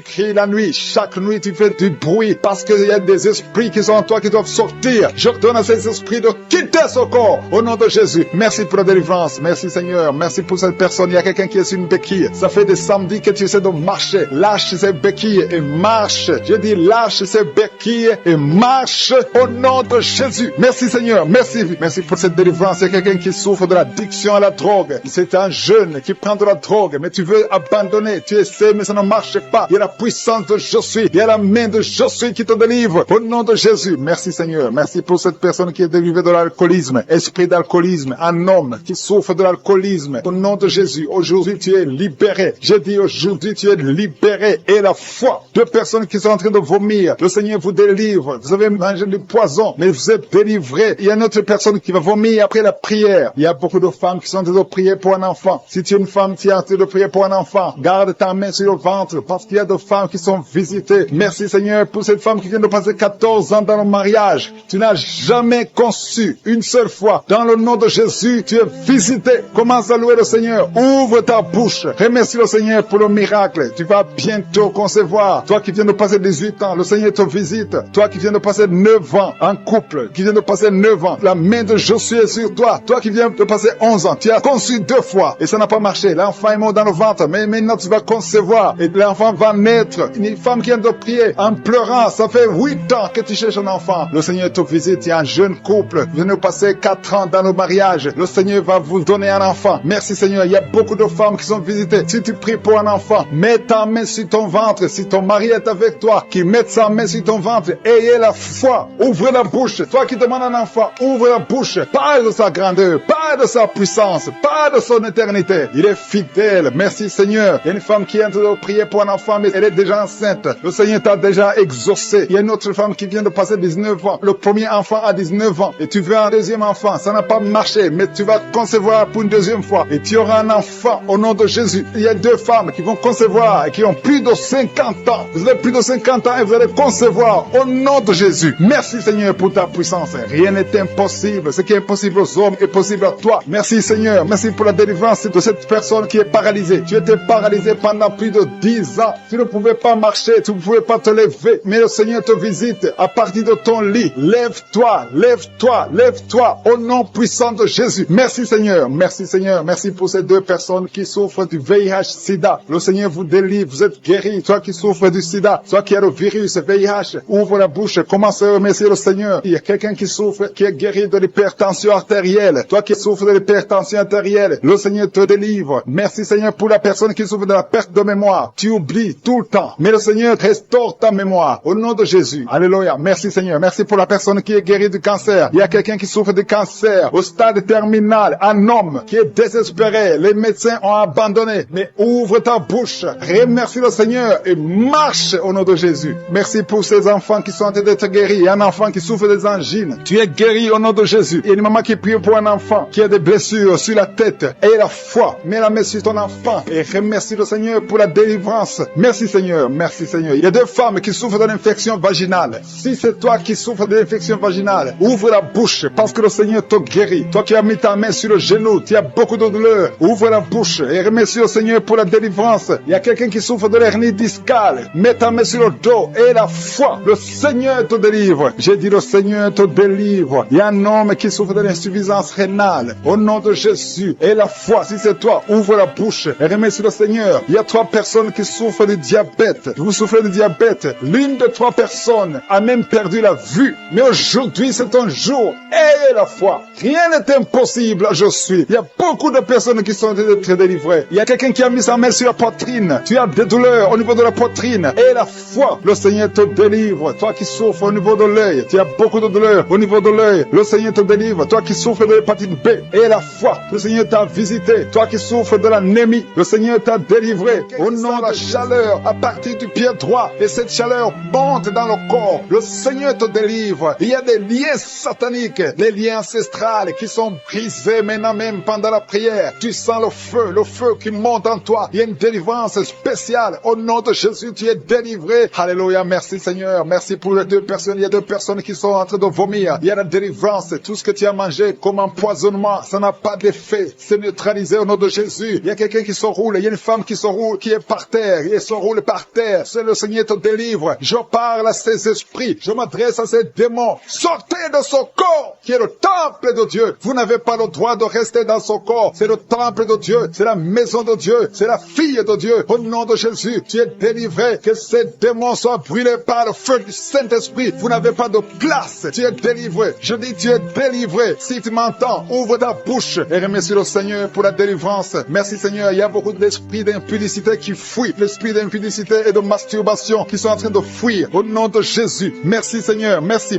cries la nuit. Chaque nuit, tu fais du bruit parce qu'il y a des esprits qui sont en toi qui doivent sortir. Je donne à ces esprits de quitter ce corps au nom de Jésus. Merci pour la délivrance. Merci Seigneur. Merci pour cette personne. Il y a quelqu'un qui est sur une béquille. Ça fait des samedis que tu essaies de marcher. Lâche ces béquilles et marche. Je dis lâche ces béquilles et marche au nom de Jésus. Merci Seigneur. Merci. Merci pour cette délivrance. Il y a quelqu'un qui souffre de l'addiction à la drogue. C'est un jeune qui prend de la drogue, mais tu veux abandonner. Tu essaies, mais ça ne marche pas. Il y a la puissance de Je suis. Il y a la main de Je suis qui te délivre. Au nom de Jésus. Merci Seigneur. Merci pour cette personne qui est délivrée de l'alcoolisme. Esprit d'alcoolisme. Un homme qui souffre souffre de l'alcoolisme, au nom de Jésus, aujourd'hui tu es libéré. Je dis aujourd'hui tu es libéré. Et la foi de personnes qui sont en train de vomir, le Seigneur vous délivre. Vous avez mangé du poison, mais vous êtes délivré. Il y a une autre personne qui va vomir après la prière. Il y a beaucoup de femmes qui sont en train de prier pour un enfant. Si tu es une femme qui est en train de prier pour un enfant, garde ta main sur le ventre, parce qu'il y a des femmes qui sont visitées. Merci Seigneur pour cette femme qui vient de passer 14 ans dans le mariage. Tu n'as jamais conçu une seule fois. Dans le nom de Jésus, tu es visité. Commence à louer le Seigneur. Ouvre ta bouche. Remercie le Seigneur pour le miracle. Tu vas bientôt concevoir. Toi qui viens de passer 18 ans, le Seigneur te visite. Toi qui viens de passer 9 ans en couple, qui viens de passer 9 ans, la main de Josué est sur toi. Toi qui viens de passer 11 ans, tu as conçu 2 fois et ça n'a pas marché. L'enfant est mort dans le ventre, mais maintenant tu vas concevoir et l'enfant va naître. Une femme qui vient de prier en pleurant, ça fait 8 ans que tu cherches un enfant. Le Seigneur te visite. Il y a un jeune couple qui vient de passer 4 ans dans le mariage. Le Seigneur va vous donner un enfant. Merci Seigneur. Il y a beaucoup de femmes qui sont visitées. Si tu pries pour un enfant, mets ta main sur ton ventre. Si ton mari est avec toi, qu'il mette sa main sur ton ventre. Ayez la foi. Ouvre la bouche. Toi qui demandes un enfant, ouvre la bouche. Parle de sa grandeur. Parle de sa puissance. Parle de son éternité. Il est fidèle. Merci Seigneur. Il y a une femme qui est en train de prier pour un enfant, mais elle est déjà enceinte. Le Seigneur t'a déjà exaucé. Il y a une autre femme qui vient de passer 19 ans. Le premier enfant a 19 ans. Et tu veux un deuxième enfant. Ça n'a pas marché, mais tu vas concevoir pour une deuxième fois. Et tu auras un enfant au nom de Jésus. Il y a 2 femmes qui vont concevoir et qui ont plus de 50 ans. Vous avez plus de 50 ans et vous allez concevoir au nom de Jésus. Merci Seigneur pour ta puissance. Rien n'est impossible. Ce qui est impossible aux hommes est possible à toi. Merci Seigneur. Merci pour la délivrance de cette personne qui est paralysée. Tu étais paralysé pendant plus de 10 ans. Tu ne pouvais pas marcher. Tu ne pouvais pas te lever. Mais le Seigneur te visite à partir de ton lit. Lève-toi, lève-toi, lève-toi au nom puissant de Jésus. Merci Seigneur. Merci Seigneur. Merci pour ces 2 personnes qui souffrent du VIH-Sida. Le Seigneur vous délivre. Vous êtes guéris. Toi qui souffres du Sida, toi qui as le virus VIH, ouvre la bouche. Commence à remercier le Seigneur. Il y a quelqu'un qui souffre, qui est guéri de l'hypertension artérielle. Toi qui souffres de l'hypertension artérielle, le Seigneur te délivre. Merci Seigneur pour la personne qui souffre de la perte de mémoire. Tu oublies tout le temps. Mais le Seigneur restaure ta mémoire. Au nom de Jésus. Alléluia. Merci Seigneur. Merci pour la personne qui est guérie du cancer. Il y a quelqu'un qui souffre de cancer au stade terminal. Un homme qui est désespéré. Les médecins ont abandonné. Mais ouvre ta bouche. Remercie le Seigneur et marche au nom de Jésus. Merci pour ces enfants qui sont en train d'être guéris. Il y a un enfant qui souffre des angines. Tu es guéri au nom de Jésus. Il y a une maman qui prie pour un enfant qui a des blessures sur la tête. Aie la foi. Mets la main sur ton enfant et remercie le Seigneur pour la délivrance. Merci Seigneur. Merci Seigneur. Il y a 2 femmes qui souffrent de l'infection vaginale. Si c'est toi qui souffres de l'infection vaginale, ouvre la bouche parce que le Seigneur te guérit. Toi qui as mis ta main sur le genou, tu as beaucoup de douleur. Ouvre la bouche et remercie le Seigneur pour la délivrance. Il y a quelqu'un qui souffre de l'hernie discale. Mets ta main sur le dos et la foi. Le Seigneur te délivre. J'ai dit le Seigneur te délivre. Il y a un homme qui souffre de l'insuffisance rénale. Au nom de Jésus. Et la foi, si c'est toi, ouvre la bouche et remercie le Seigneur. Il y a 3 personnes qui souffrent de diabète. Vous souffrez de diabète. L'une de 3 personnes a même perdu la vue. Mais aujourd'hui, c'est un jour. Ayez la foi. Rien n'est impossible. Je suis. Il y a beaucoup de personnes qui sont très délivrées. Il y a quelqu'un qui a mis sa main sur la poitrine. Tu as des douleurs au niveau de la poitrine. Et la foi, le Seigneur te délivre. Toi qui souffres au niveau de l'œil, tu as beaucoup de douleurs au niveau de l'œil. Le Seigneur te délivre. Toi qui souffres de l'hépatite B. Et la foi, le Seigneur t'a visité. Toi qui souffres de l'anémie, le Seigneur t'a délivré. Au nom de la chaleur à partir du pied droit. Et cette chaleur monte dans le corps. Le Seigneur te délivre. Il y a des liens sataniques, des liens ancestrales qui sont brisés maintenant même pendant la prière. Tu sens le feu qui monte en toi. Il y a une délivrance spéciale. Au nom de Jésus, tu es délivré. Alléluia. Merci Seigneur. Merci pour les 2 personnes. Il y a 2 personnes qui sont en train de vomir. Il y a la délivrance. Tout ce que tu as mangé comme empoisonnement, ça n'a pas d'effet. C'est neutralisé au nom de Jésus. Il y a quelqu'un qui se roule. Il y a une femme qui se roule, qui est par terre. Il se roule par terre. C'est le Seigneur te délivre. Je parle à ces esprits. Je m'adresse à ces démons. Sortez de son corps, qui est le temple de Dieu. Vous n'avez pas le droit de rester dans son corps. C'est le temple de Dieu. C'est la maison de Dieu. C'est la fille de Dieu. Au nom de Jésus, tu es délivré. Que ces démons soient brûlés par le feu du Saint-Esprit. Vous n'avez pas de place. Tu es délivré. Je dis, tu es délivré. Si tu m'entends, ouvre ta bouche et remercie le Seigneur pour la délivrance. Merci Seigneur. Il y a beaucoup d'esprits d'impudicité qui fuient. L'esprit d'impudicité et de masturbation qui sont en train de fuir. Au nom de Jésus. Merci Seigneur. Merci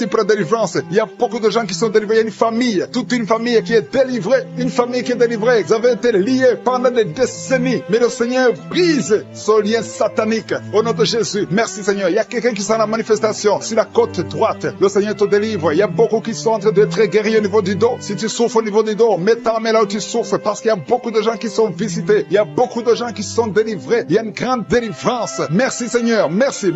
pour la délivrance. Il y a beaucoup de gens qui sont délivrés. Il y a une famille, toute une famille qui est délivré, une famille qui est délivrée. Vous avez été liés pendant des décennies, mais le Seigneur brise ce lien satanique au nom de Jésus. Merci Seigneur. Il y a quelqu'un qui sent la manifestation sur la côte droite. Le Seigneur te délivre. Il y a beaucoup qui sont en train d'être guéris au niveau du dos. Si tu souffres au niveau du dos, mets ta main là où tu souffres, parce qu'il y a beaucoup de gens qui sont visités. Il y a beaucoup de gens qui sont délivrés. Il y a une grande délivrance. Merci Seigneur. Merci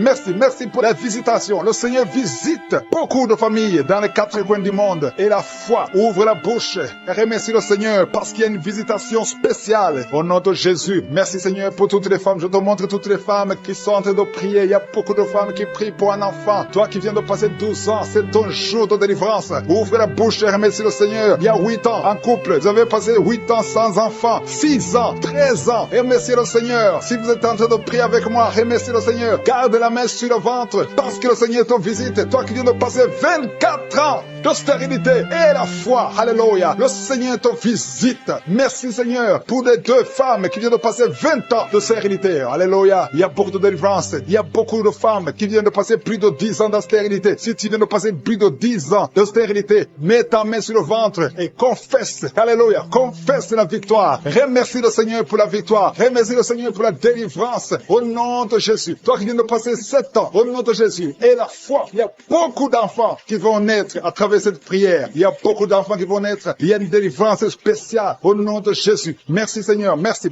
pour la visitation. Le Seigneur visite beaucoup de familles dans les 4 coins du monde. Et la foi ouvre la bouche et remercie le Seigneur parce qu'il y a une visitation spéciale au nom de Jésus. Merci Seigneur pour toutes les femmes. Je te montre toutes les femmes qui sont en train de prier. Il y a beaucoup de femmes qui prient pour un enfant. Toi qui viens de passer 12 ans, c'est ton jour de délivrance. Ouvre la bouche et remercie le Seigneur. Il y a 8 ans en couple. Vous avez passé 8 ans sans enfant. 6 ans, 13 ans. Remerciez le Seigneur. Si vous êtes en train de prier avec moi, remerciez le Seigneur. Garde la main sur le ventre parce que le Seigneur te visite. Toi qui viens de passer 24 ans de stérilité et la foi. Alléluia. Le Seigneur te visite. Merci Seigneur pour les 2 femmes qui viennent de passer 20 ans de stérilité. Alléluia. Il y a beaucoup de délivrance. Il y a beaucoup de femmes qui viennent de passer plus de 10 ans de stérilité. Si tu viens de passer plus de 10 ans de stérilité, mets ta main sur le ventre et confesse. Alléluia. Confesse la victoire. Remercie le Seigneur pour la victoire. Remercie le Seigneur pour la délivrance. Au nom de Jésus. Toi qui viens de passer 7 ans, au nom de Jésus. Et la foi. Il y a beaucoup d'enfants qui vont naître à travers cette prière. Il y a beaucoup d'enfants qui vont naître. Il y a une délivrance spéciale au nom de Jésus. Merci Seigneur. Merci.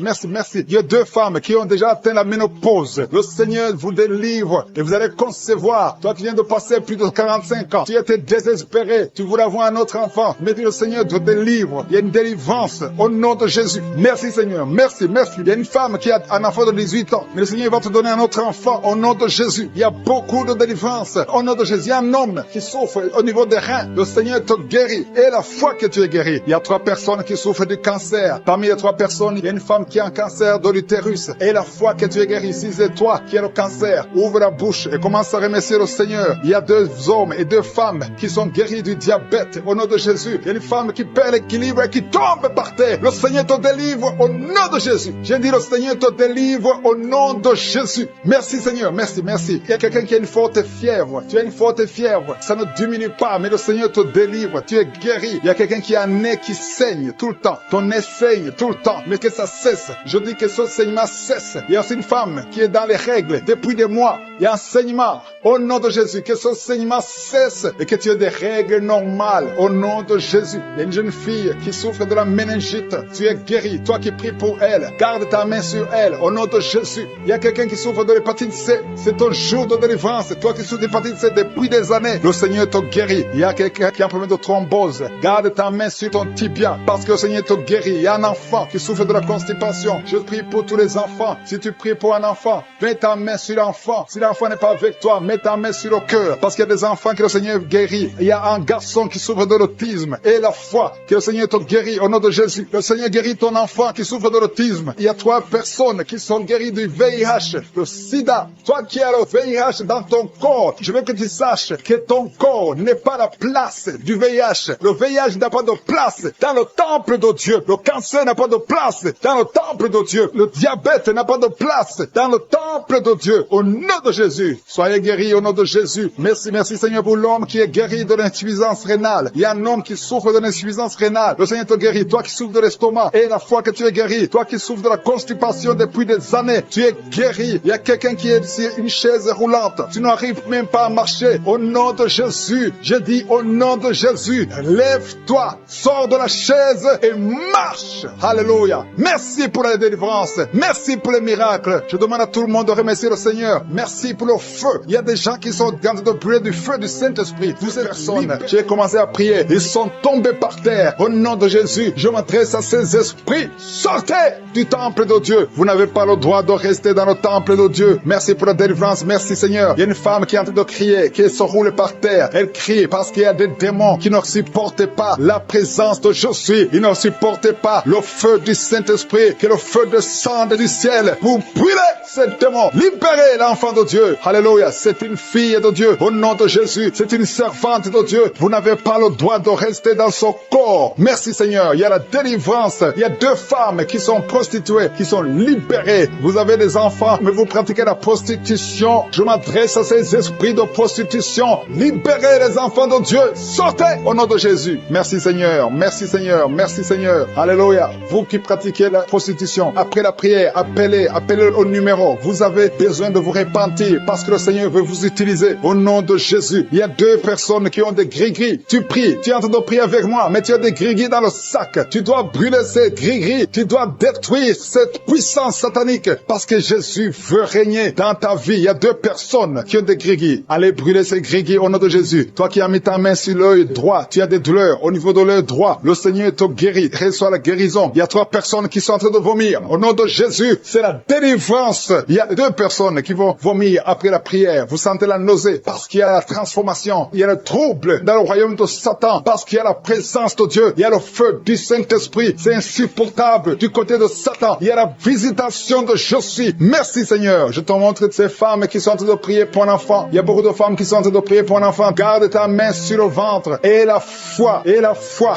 Il y a 2 femmes qui ont déjà atteint la ménopause. Le Seigneur vous délivre et vous allez concevoir. Toi qui viens de passer plus de 45 ans, tu étais désespéré. Tu voulais avoir un autre enfant. Mais le Seigneur te délivre. Il y a une délivrance au nom de Jésus. Merci Seigneur. Merci. Il y a une femme qui a un enfant de 18 ans. Mais le Seigneur va te donner un autre enfant au nom de Jésus. Il y a beaucoup de délivrance au nom de Jésus. Il y a un homme qui souffre au niveau des reins. Le Seigneur te guérit. Et la foi que tu es guéri. Il y a 3 personnes qui souffrent du cancer. Parmi les 3 personnes, il y a une femme qui a un cancer de l'utérus. Et la foi que tu es guéri. Si c'est toi qui as le cancer, ouvre la bouche et commence à remercier le Seigneur. Il y a 2 hommes et 2 femmes qui sont guéris du diabète au nom de Jésus. Il y a une femme qui perd l'équilibre et qui tombe par terre. Le Seigneur te délivre au nom de Jésus. J'ai dit le Seigneur te délivre au nom de Jésus. Merci Seigneur. Merci. Il y a quelqu'un qui a une forte fièvre. Tu as une forte fièvre. Ça ne diminue pas, mais le Seigneur te délivre. Tu es guéri. Il y a quelqu'un qui a un nez qui saigne tout le temps. Ton nez saigne tout le temps, mais que ça cesse. Je dis que ce saignement cesse. Il y a aussi une femme qui est dans les règles depuis des mois. Il y a un saignement. Au nom de Jésus, que ce saignement cesse et que tu aies des règles normales. Au nom de Jésus. Il y a une jeune fille qui souffre de la méningite. Tu es guéri. Toi qui pries pour elle, garde ta main sur elle. Au nom de Jésus. Il y a quelqu'un qui souffre de l'hépatite C. C'est ton jour de délivrance. Toi qui souffres de l'hépatite C depuis des années, le Seigneur te guérit. Il y a quelqu'un qui a un problème de thrombose. Garde ta main sur ton tibia parce que le Seigneur te guérit. Il y a un enfant qui souffre de la constipation. Je prie pour tous les enfants. Si tu pries pour un enfant, mets ta main sur l'enfant. Si l'enfant n'est pas avec toi, mets ta main sur le cœur parce qu'il y a des enfants que le Seigneur guérit. Il y a un garçon qui souffre de l'autisme et la foi que le Seigneur te guérit au nom de Jésus. Le Seigneur guérit ton enfant qui souffre de l'autisme. Il y a 3 personnes qui sont guéries du VIH, le sida. Toi qui as le VIH dans ton corps, je veux que tu saches que ton corps n'est pas la place du VIH. Le VIH n'a pas de place dans le temple de Dieu. Le cancer n'a pas de place dans le temple de Dieu. Le diabète n'a pas de place dans le temple de Dieu. Au nom de Jésus, soyez guéris au nom de Jésus. Merci Seigneur pour l'homme qui est guéri de l'insuffisance rénale. Il y a un homme qui souffre de l'insuffisance rénale. Le Seigneur te guérit. Toi qui souffres de l'estomac et la foi que tu es guéri. Toi qui souffres de la constipation depuis des années, tu es guéri. Il y a quelqu'un qui est sur une chaise roulante. Tu n'arrives même pas à marcher. Au nom de Jésus, je dis au nom de Jésus, lève-toi, sors de la chaise et marche. Alléluia. Merci pour la délivrance. Merci pour les miracles. Je demande à tout le monde de remercier le Seigneur. Merci pour le feu. Il y a des gens qui sont en train de brûler du feu du Saint-Esprit. Vous êtes personnes, j'ai commencé à prier. Ils sont tombés par terre. Au nom de Jésus, je m'adresse à ces esprits. Sortez du temple de Dieu. Vous n'avez pas le droit de rester dans le temple de Dieu. Merci pour la délivrance. Merci Seigneur. Il y a une femme qui est en train de crier, qui se roule par terre. Elle crie parce qu'il y a des démons qui ne supportent pas la présence de je suis. Ils ne supportent pas le feu du Saint-Esprit, que le feu descende du ciel pour brûler ces démons. Libérez l'enfant de Dieu. Alléluia. C'est une fille de Dieu. Au nom de Jésus, c'est une servante de Dieu. Vous n'avez pas le droit de rester dans son corps. Merci Seigneur. Il y a la délivrance. Il y a 2 femmes qui sont prostituées, qui sont libérées. Vous avez des enfants, mais vous pratiquez la prostitution. Je m'adresse à ces esprits de prostitution. Libérez les enfants de Dieu. Dieu, sortez au nom de Jésus. Merci Seigneur, merci Seigneur, merci Seigneur. Alléluia. Vous qui pratiquez la prostitution, après la prière, appelez au numéro. Vous avez besoin de vous repentir parce que le Seigneur veut vous utiliser au nom de Jésus. Il y a 2 personnes qui ont des gris-gris. Tu pries, tu es en train de prier avec moi, mais tu as des gris-gris dans le sac. Tu dois brûler ces gris-gris. Tu dois détruire cette puissance satanique parce que Jésus veut régner dans ta vie. Il y a 2 personnes qui ont des gris-gris. Allez brûler ces gris-gris au nom de Jésus. Toi qui as mis ta main sur l'œil droit, tu as des douleurs au niveau de l'œil droit. Le Seigneur te guérit. Reçois la guérison. Il y a 3 personnes qui sont en train de vomir. Au nom de Jésus, c'est la délivrance. Il y a 2 personnes qui vont vomir après la prière. Vous sentez la nausée parce qu'il y a la transformation. Il y a le trouble dans le royaume de Satan parce qu'il y a la présence de Dieu. Il y a le feu du Saint-Esprit. C'est insupportable du côté de Satan. Il y a la visitation de je suis. Merci Seigneur. Je te montre ces femmes qui sont en train de prier pour un enfant. Il y a beaucoup de femmes qui sont en train de prier pour un enfant. Garde ta main sur le ventre et la foi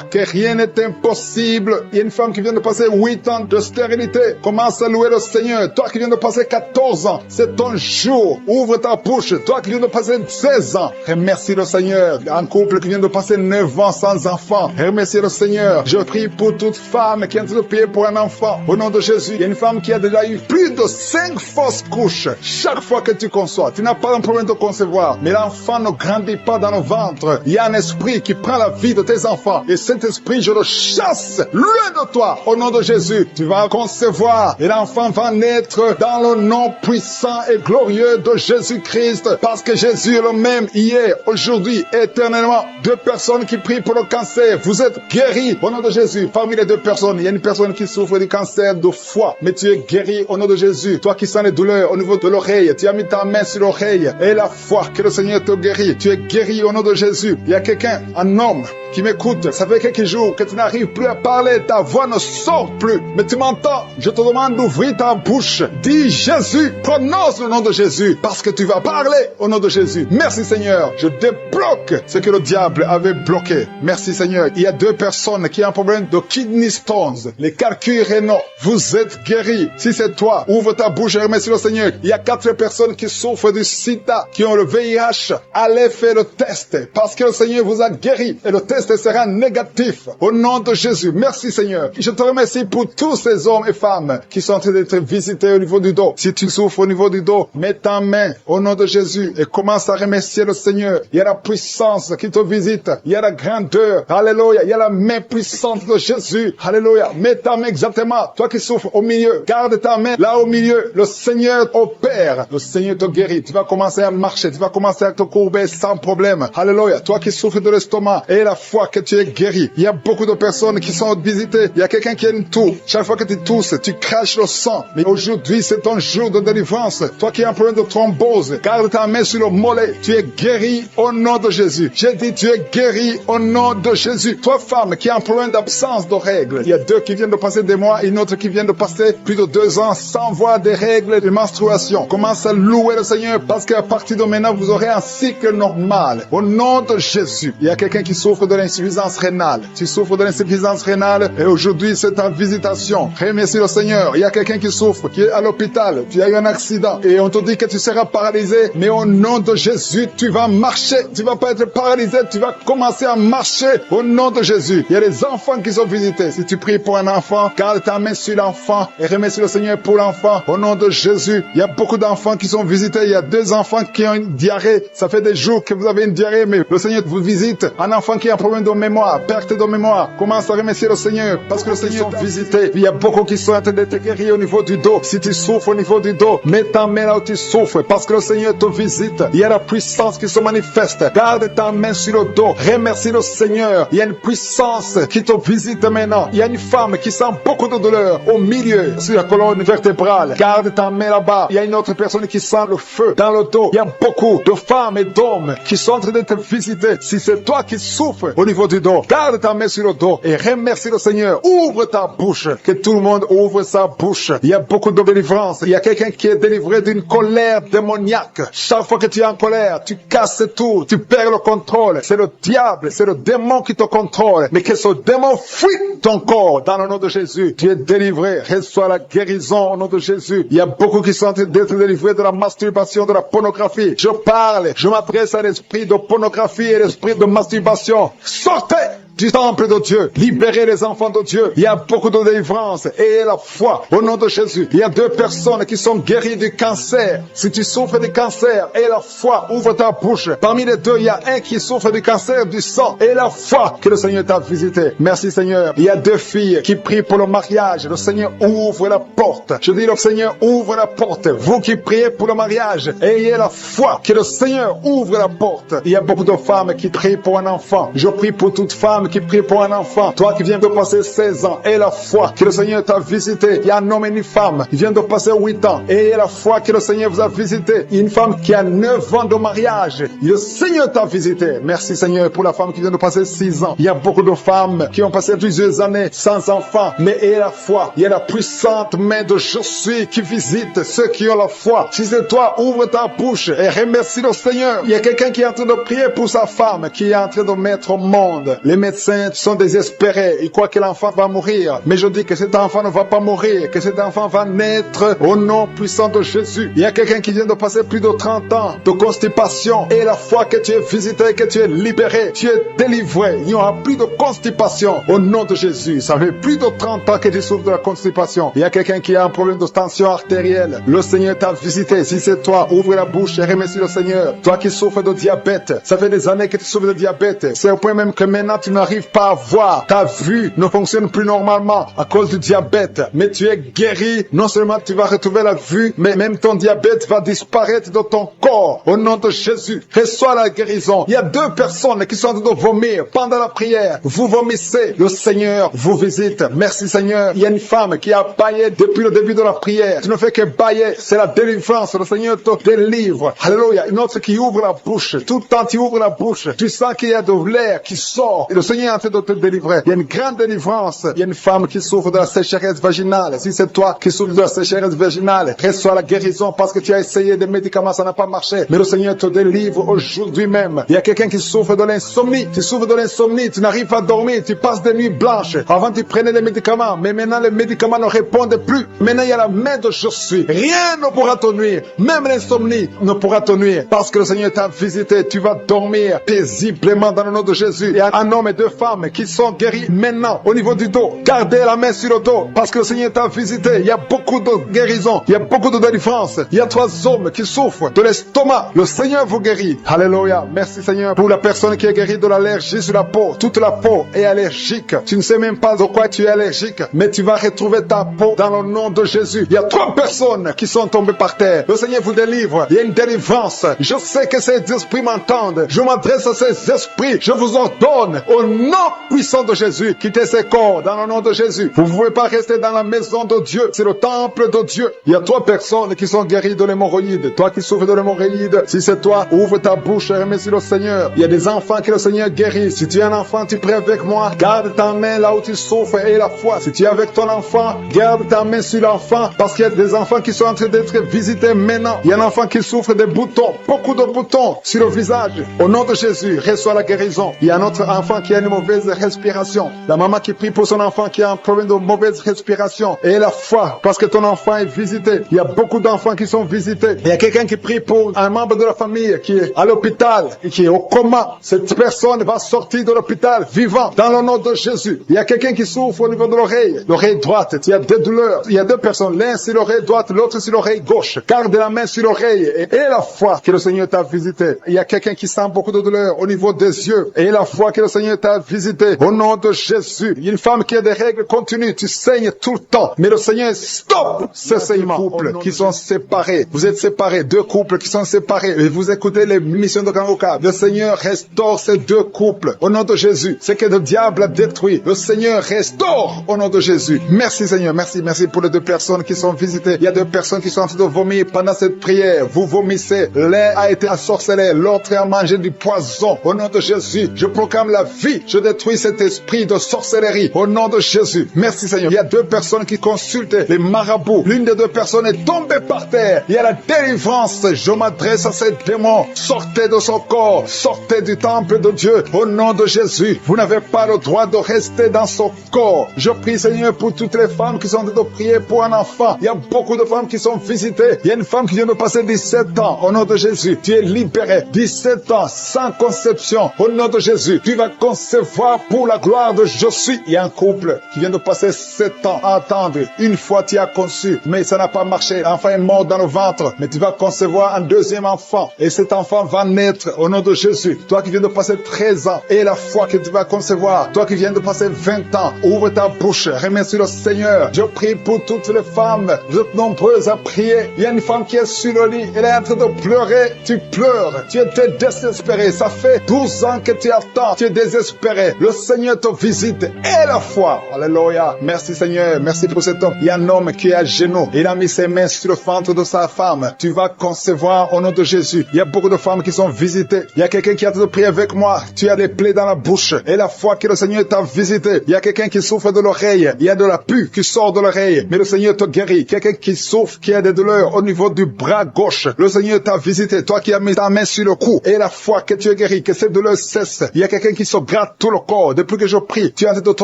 que rien n'est impossible. Il y a une femme qui vient de passer 8 ans de stérilité. Commence à louer le Seigneur. Toi qui viens de passer 14 ans, c'est ton jour. Ouvre ta bouche. Toi qui viens de passer 16 ans, remercie le Seigneur. Un couple qui vient de passer 9 ans sans enfant, remercie le Seigneur. Je prie pour toute femme qui est en train de prier pour un enfant. Au nom de Jésus, il y a une femme qui a déjà eu plus de 5 fausses couches. Chaque fois que tu conçois, tu n'as pas un problème de concevoir, mais l'enfant ne grandit pas dans le ventre. Il y a un esprit qui prend la vie de tes enfants. Et cet esprit, je le chasse loin de toi. Au nom de Jésus, tu vas concevoir et l'enfant va naître dans le nom puissant et glorieux de Jésus-Christ. Parce que Jésus est le même hier, aujourd'hui, éternellement. 2 personnes qui prient pour le cancer. Vous êtes guéris au nom de Jésus. Parmi les 2 personnes, il y a une personne qui souffre du cancer de foie. Mais tu es guéri au nom de Jésus. Toi qui sens les douleurs au niveau de l'oreille, tu as mis ta main sur l'oreille. Et la foi que le Seigneur te guérit. Tu es guéri au nom de Jésus. Il y a quelqu'un, un homme, qui m'écoute. Ça fait quelques jours que tu n'arrives plus à parler. Ta voix ne sort plus. Mais tu m'entends. Je te demande d'ouvrir ta bouche. Dis Jésus. Prononce le nom de Jésus. Parce que tu vas parler au nom de Jésus. Merci Seigneur. Je débloque ce que le diable avait bloqué. Merci Seigneur. Il y a 2 personnes qui ont un problème de kidney stones. Les calculs rénaux. Vous êtes guéris. Si c'est toi, ouvre ta bouche et remercie le Seigneur. Il y a 4 personnes qui souffrent du sida, qui ont le VIH. Allez faire le test. Parce que le Seigneur vous a guéri. Et le test sera négatif. Au nom de Jésus. Merci Seigneur. Je te remercie pour tous ces hommes et femmes qui sont en train d'être visités au niveau du dos. Si tu souffres au niveau du dos, mets ta main au nom de Jésus et commence à remercier le Seigneur. Il y a la puissance qui te visite. Il y a la grandeur. Alléluia. Il y a la main puissante de Jésus. Alléluia. Mets ta main exactement. Toi qui souffres au milieu, garde ta main là au milieu. Le Seigneur opère. Le Seigneur te guérit. Tu vas commencer à marcher. Tu vas commencer à te courber sans problème. Alléluia. Toi qui souffres de l'estomac et la foi que tu es guéri. Il y a beaucoup de personnes qui sont visitées. Il y a quelqu'un qui a une toux. Chaque fois que tu tousses, tu craches le sang. Mais aujourd'hui, c'est ton jour de délivrance. Toi qui as un problème de thrombose, garde ta main sur le mollet. Tu es guéri au nom de Jésus. J'ai dit, tu es guéri au nom de Jésus. Toi, femme, qui a un problème d'absence de règles. Il y a 2 qui viennent de passer des mois et une autre qui vient de passer plus de 2 ans sans voir des règles de menstruation. Commence à louer le Seigneur parce qu'à partir de maintenant, vous aurez un cycle normal. Au nom de Jésus. Il y a quelqu'un qui souffre de l'insuffisance rénale. Tu souffres de l'insuffisance rénale et aujourd'hui c'est ta visitation. Remercie le Seigneur. Il y a quelqu'un qui souffre, qui est à l'hôpital. Tu as eu un accident et on te dit que tu seras paralysé. Mais au nom de Jésus, tu vas marcher. Tu vas pas être paralysé. Tu vas commencer à marcher au nom de Jésus. Il y a des enfants qui sont visités. Si tu pries pour un enfant, garde ta main sur l'enfant et remercie le Seigneur pour l'enfant. Au nom de Jésus, il y a beaucoup d'enfants qui sont visités. Il y a 2 enfants qui ont une diarrhée. Ça fait des jours que vous avez une diarrhée, mais le Seigneur vous visite. Un enfant qui a un problème de mémoire, perte de mémoire, commence à remercier le Seigneur parce que le Seigneur t'a visité. Il y a beaucoup qui sont en train d'être guéris au niveau du dos. Si tu souffres au niveau du dos, mets ta main là où tu souffres parce que le Seigneur te visite. Il y a la puissance qui se manifeste. Garde ta main sur le dos. Remercie le Seigneur. Il y a une puissance qui te visite maintenant. Il y a une femme qui sent beaucoup de douleur au milieu, sur la colonne vertébrale. Garde ta main là-bas. Il y a une autre personne qui sent le feu dans le dos. Il y a beaucoup de femmes et d'hommes qui sont en train d'être visités. Si c'est toi qui souffres, souffre au niveau du dos, garde ta main sur le dos et remercie le Seigneur. Ouvre ta bouche, que tout le monde ouvre sa bouche. Il y a beaucoup de délivrance. Il y a quelqu'un qui est délivré d'une colère démoniaque. Chaque fois que tu es en colère, tu casses tout, tu perds le contrôle. C'est le diable, c'est le démon qui te contrôle. Mais que ce démon fuit ton corps dans le nom de Jésus. Tu es délivré, reçois la guérison au nom de Jésus. Il y a beaucoup qui sont en train d'être délivrés de la masturbation, de la pornographie. Je parle, je m'adresse à l'esprit de pornographie et l'esprit de masturbation. Sortez du temple de Dieu, libérez les enfants de Dieu. Il y a beaucoup de délivrance et la foi au nom de Jésus. Il y a 2 personnes qui sont guéries du cancer. Si tu souffres du cancer et la foi, ouvre ta bouche. Parmi les 2, il y a un qui souffre du cancer du sang et la foi que le Seigneur t'a visité. Merci Seigneur. Il y a 2 filles qui prient pour le mariage. Le Seigneur ouvre la porte. Je dis le Seigneur ouvre la porte. Vous qui priez pour le mariage, ayez la foi que le Seigneur ouvre la porte. Il y a beaucoup de femmes qui prient pour un enfant. Je prie pour toute femme qui prie pour un enfant. Toi qui viens de passer 16 ans, et la foi que le Seigneur t'a visité. Il y a un homme et une femme qui vient de passer 8 ans. Et la foi que le Seigneur vous a visité. Une femme qui a 9 ans de mariage. Le Seigneur t'a visité. Merci Seigneur pour la femme qui vient de passer 6 ans. Il y a beaucoup de femmes qui ont passé plusieurs années sans enfant. Mais et la foi, il y a la puissante main de Je suis qui visite ceux qui ont la foi. Si c'est toi, ouvre ta bouche et remercie le Seigneur. Il y a quelqu'un qui est en train de prier pour sa femme, qui est en train de mettre au monde. Les médecins sont désespérés. Ils croient que l'enfant va mourir. Mais je dis que cet enfant ne va pas mourir, que cet enfant va naître au nom puissant de Jésus. Il y a quelqu'un qui vient de passer plus de 30 ans de constipation. Et la foi que tu es visité, que tu es libéré, tu es délivré. Il n'y aura plus de constipation au nom de Jésus. Ça fait plus de 30 ans que tu souffres de la constipation. Il y a quelqu'un qui a un problème de tension artérielle. Le Seigneur t'a visité. Si c'est toi, ouvre la bouche et remercie le Seigneur. Toi qui souffres de diabète, ça fait des années que tu souffres de diabète. C'est au point même que maintenant tu n'arrives pas à voir. Ta vue ne fonctionne plus normalement à cause du diabète. Mais tu es guéri. Non seulement tu vas retrouver la vue, mais même ton diabète va disparaître de ton corps. Au nom de Jésus, reçois la guérison. Il y a 2 personnes qui sont en train de vomir pendant la prière. Vous vomissez. Le Seigneur vous visite. Merci Seigneur. Il y a une femme qui a baillé depuis le début de la prière. Tu ne fais que bailler. C'est la délivrance. Le Seigneur te délivre. Alléluia. Une autre qui ouvre la bouche. Tout le temps tu ouvres la bouche. Tu sens qu'il y a de l'air qui sort. Et le Seigneur est en train de te délivrer. Il y a une grande délivrance. Il y a une femme qui souffre de la sécheresse vaginale. Si c'est toi qui souffres de la sécheresse vaginale, reçois la guérison parce que tu as essayé des médicaments, ça n'a pas marché. Mais le Seigneur te délivre aujourd'hui même. Il y a quelqu'un qui souffre de l'insomnie. Tu souffres de l'insomnie. Tu n'arrives pas à dormir. Tu passes des nuits blanches. Avant tu prenais les médicaments. Mais maintenant les médicaments ne répondent plus. Maintenant il y a la main de Je suis. Rien ne pourra te nuire. Même l'insomnie ne pourra te nuire. Parce que le Seigneur t'a visité. Tu vas dormir paisiblement dans le nom de Jésus. Il y a un homme et 2 femmes qui sont guéris maintenant au niveau du dos. Gardez la main sur le dos parce que le Seigneur t'a visité. Il y a beaucoup de guérison. Il y a beaucoup de délivrance. Il y a 3 hommes qui souffrent de l'estomac. Le Seigneur vous guérit. Alléluia. Merci Seigneur pour la personne qui est guérie de l'allergie sur la peau. Toute la peau est allergique. Tu ne sais même pas de quoi tu es allergique. Mais tu vas retrouver ta peau dans le nom de Jésus. Il y a 3 personnes qui sont tombées par terre. Le Seigneur vous délivre. Il y a une délivrance. Je sais que ces esprits m'entendent. Je m'adresse à ces esprits. Je vous ordonne au nom puissant de Jésus, quittez ces corps dans le nom de Jésus. Vous ne pouvez pas rester dans la maison de Dieu. C'est le temple de Dieu. Il y a 3 personnes qui sont guéries de l'hémorroïde. Toi qui souffres de l'hémorroïde, si c'est toi, ouvre ta bouche et remercie le Seigneur. Il y a des enfants que le Seigneur guérit. Si tu es un enfant, tu pries avec moi. Garde ta main là où tu souffres et la foi. Si tu es avec ton enfant, garde ta main sur l'enfant parce qu'il y a des enfants qui sont en train d'être visités maintenant. Il y a un enfant qui souffre des boutons, beaucoup de boutons sur le visage. Au nom de Jésus, reçois la guérison. Il y a un autre enfant qui a une mauvaise respiration. La maman qui prie pour son enfant qui a un problème de mauvaise respiration. Et la foi, parce que ton enfant est visité. Il y a beaucoup d'enfants qui sont visités. Il y a quelqu'un qui prie pour un membre de la famille qui est à l'hôpital et qui est au coma. Cette personne va sortir de l'hôpital vivant dans le nom de Jésus. Il y a quelqu'un qui souffre au niveau de l'oreille droite. Il y a des douleurs. Il y a 2 personnes. L'un sur l'oreille droite, l'autre sur l'oreille gauche. Garde la main sur l'oreille et la foi que le Seigneur t'a visité. Il y a quelqu'un qui sent beaucoup de douleur au niveau des yeux. Et la foi que le Seigneur t'a visité. Au nom de Jésus. Il y a une femme qui a des règles continues. Tu saignes tout le temps. Mais le Seigneur stop ces saignements. Couples qui sont séparés. Vous êtes séparés. 2 couples qui sont séparés. Et vous écoutez les missions de Kangoka. Le Seigneur restaure ces 2 couples. Au nom de Jésus. Ce que le diable a détruit. Le Seigneur restaure au nom de Jésus. Merci Seigneur. Merci pour les 2 personnes qui sont visitées. Il y a 2 personnes qui sont en train de vomir pendant cette prière. Vous vomissez. L'un a été ensorcelé. L'autre a mangé du poison. Au nom de Jésus. Je proclame la vie Jésus. Je détruis cet esprit de sorcellerie au nom de Jésus. Merci Seigneur. Il y a 2 personnes qui consultent les marabouts. L'une des 2 personnes est tombée par terre. Il y a la délivrance. Je m'adresse à ces démons. Sortez de son corps. Sortez du temple de Dieu au nom de Jésus. Vous n'avez pas le droit de rester dans son corps. Je prie Seigneur pour toutes les femmes qui sont en train de prier pour un enfant. Il y a beaucoup de femmes qui sont visitées. Il y a une femme qui vient de passer 17 ans au nom de Jésus. Tu es libéré. 17 ans sans conception au nom de Jésus. Tu vas concevoir pour la gloire de je suis. Il y a un couple qui vient de passer 7 ans à attendre. Une fois tu as conçu, mais ça n'a pas marché. L'enfant est mort dans le ventre, mais tu vas concevoir un 2e enfant. Et cet enfant va naître au nom de Jésus. Toi qui viens de passer 13 ans et la foi que tu vas concevoir. Toi qui viens de passer 20 ans, ouvre ta bouche. Remercie le Seigneur. Je prie pour toutes les femmes. Vous êtes nombreuses à prier. Il y a une femme qui est sur le lit. Elle est en train de pleurer. Tu pleures. Tu étais désespéré. Ça fait 12 ans que tu attends. Tu es désespéré. Le Seigneur te visite. Et la foi. Alléluia. Merci Seigneur. Merci pour cet homme. Il y a un homme qui est à genoux. Il a mis ses mains sur le ventre de sa femme. Tu vas concevoir au nom de Jésus. Il y a beaucoup de femmes qui sont visitées. Il y a quelqu'un qui a de prier avec moi. Tu as des plaies dans la bouche. Et la foi que le Seigneur t'a visité. Il y a quelqu'un qui souffre de l'oreille. Il y a de la pus qui sort de l'oreille. Mais le Seigneur te guérit. Quelqu'un qui souffre, qui a des douleurs au niveau du bras gauche. Le Seigneur t'a visité. Toi qui as mis ta main sur le cou. Et la foi que tu es guéri. Que ces douleurs cessent. Il y a quelqu'un qui se gratte tout le corps. Depuis que je prie, tu es en train de te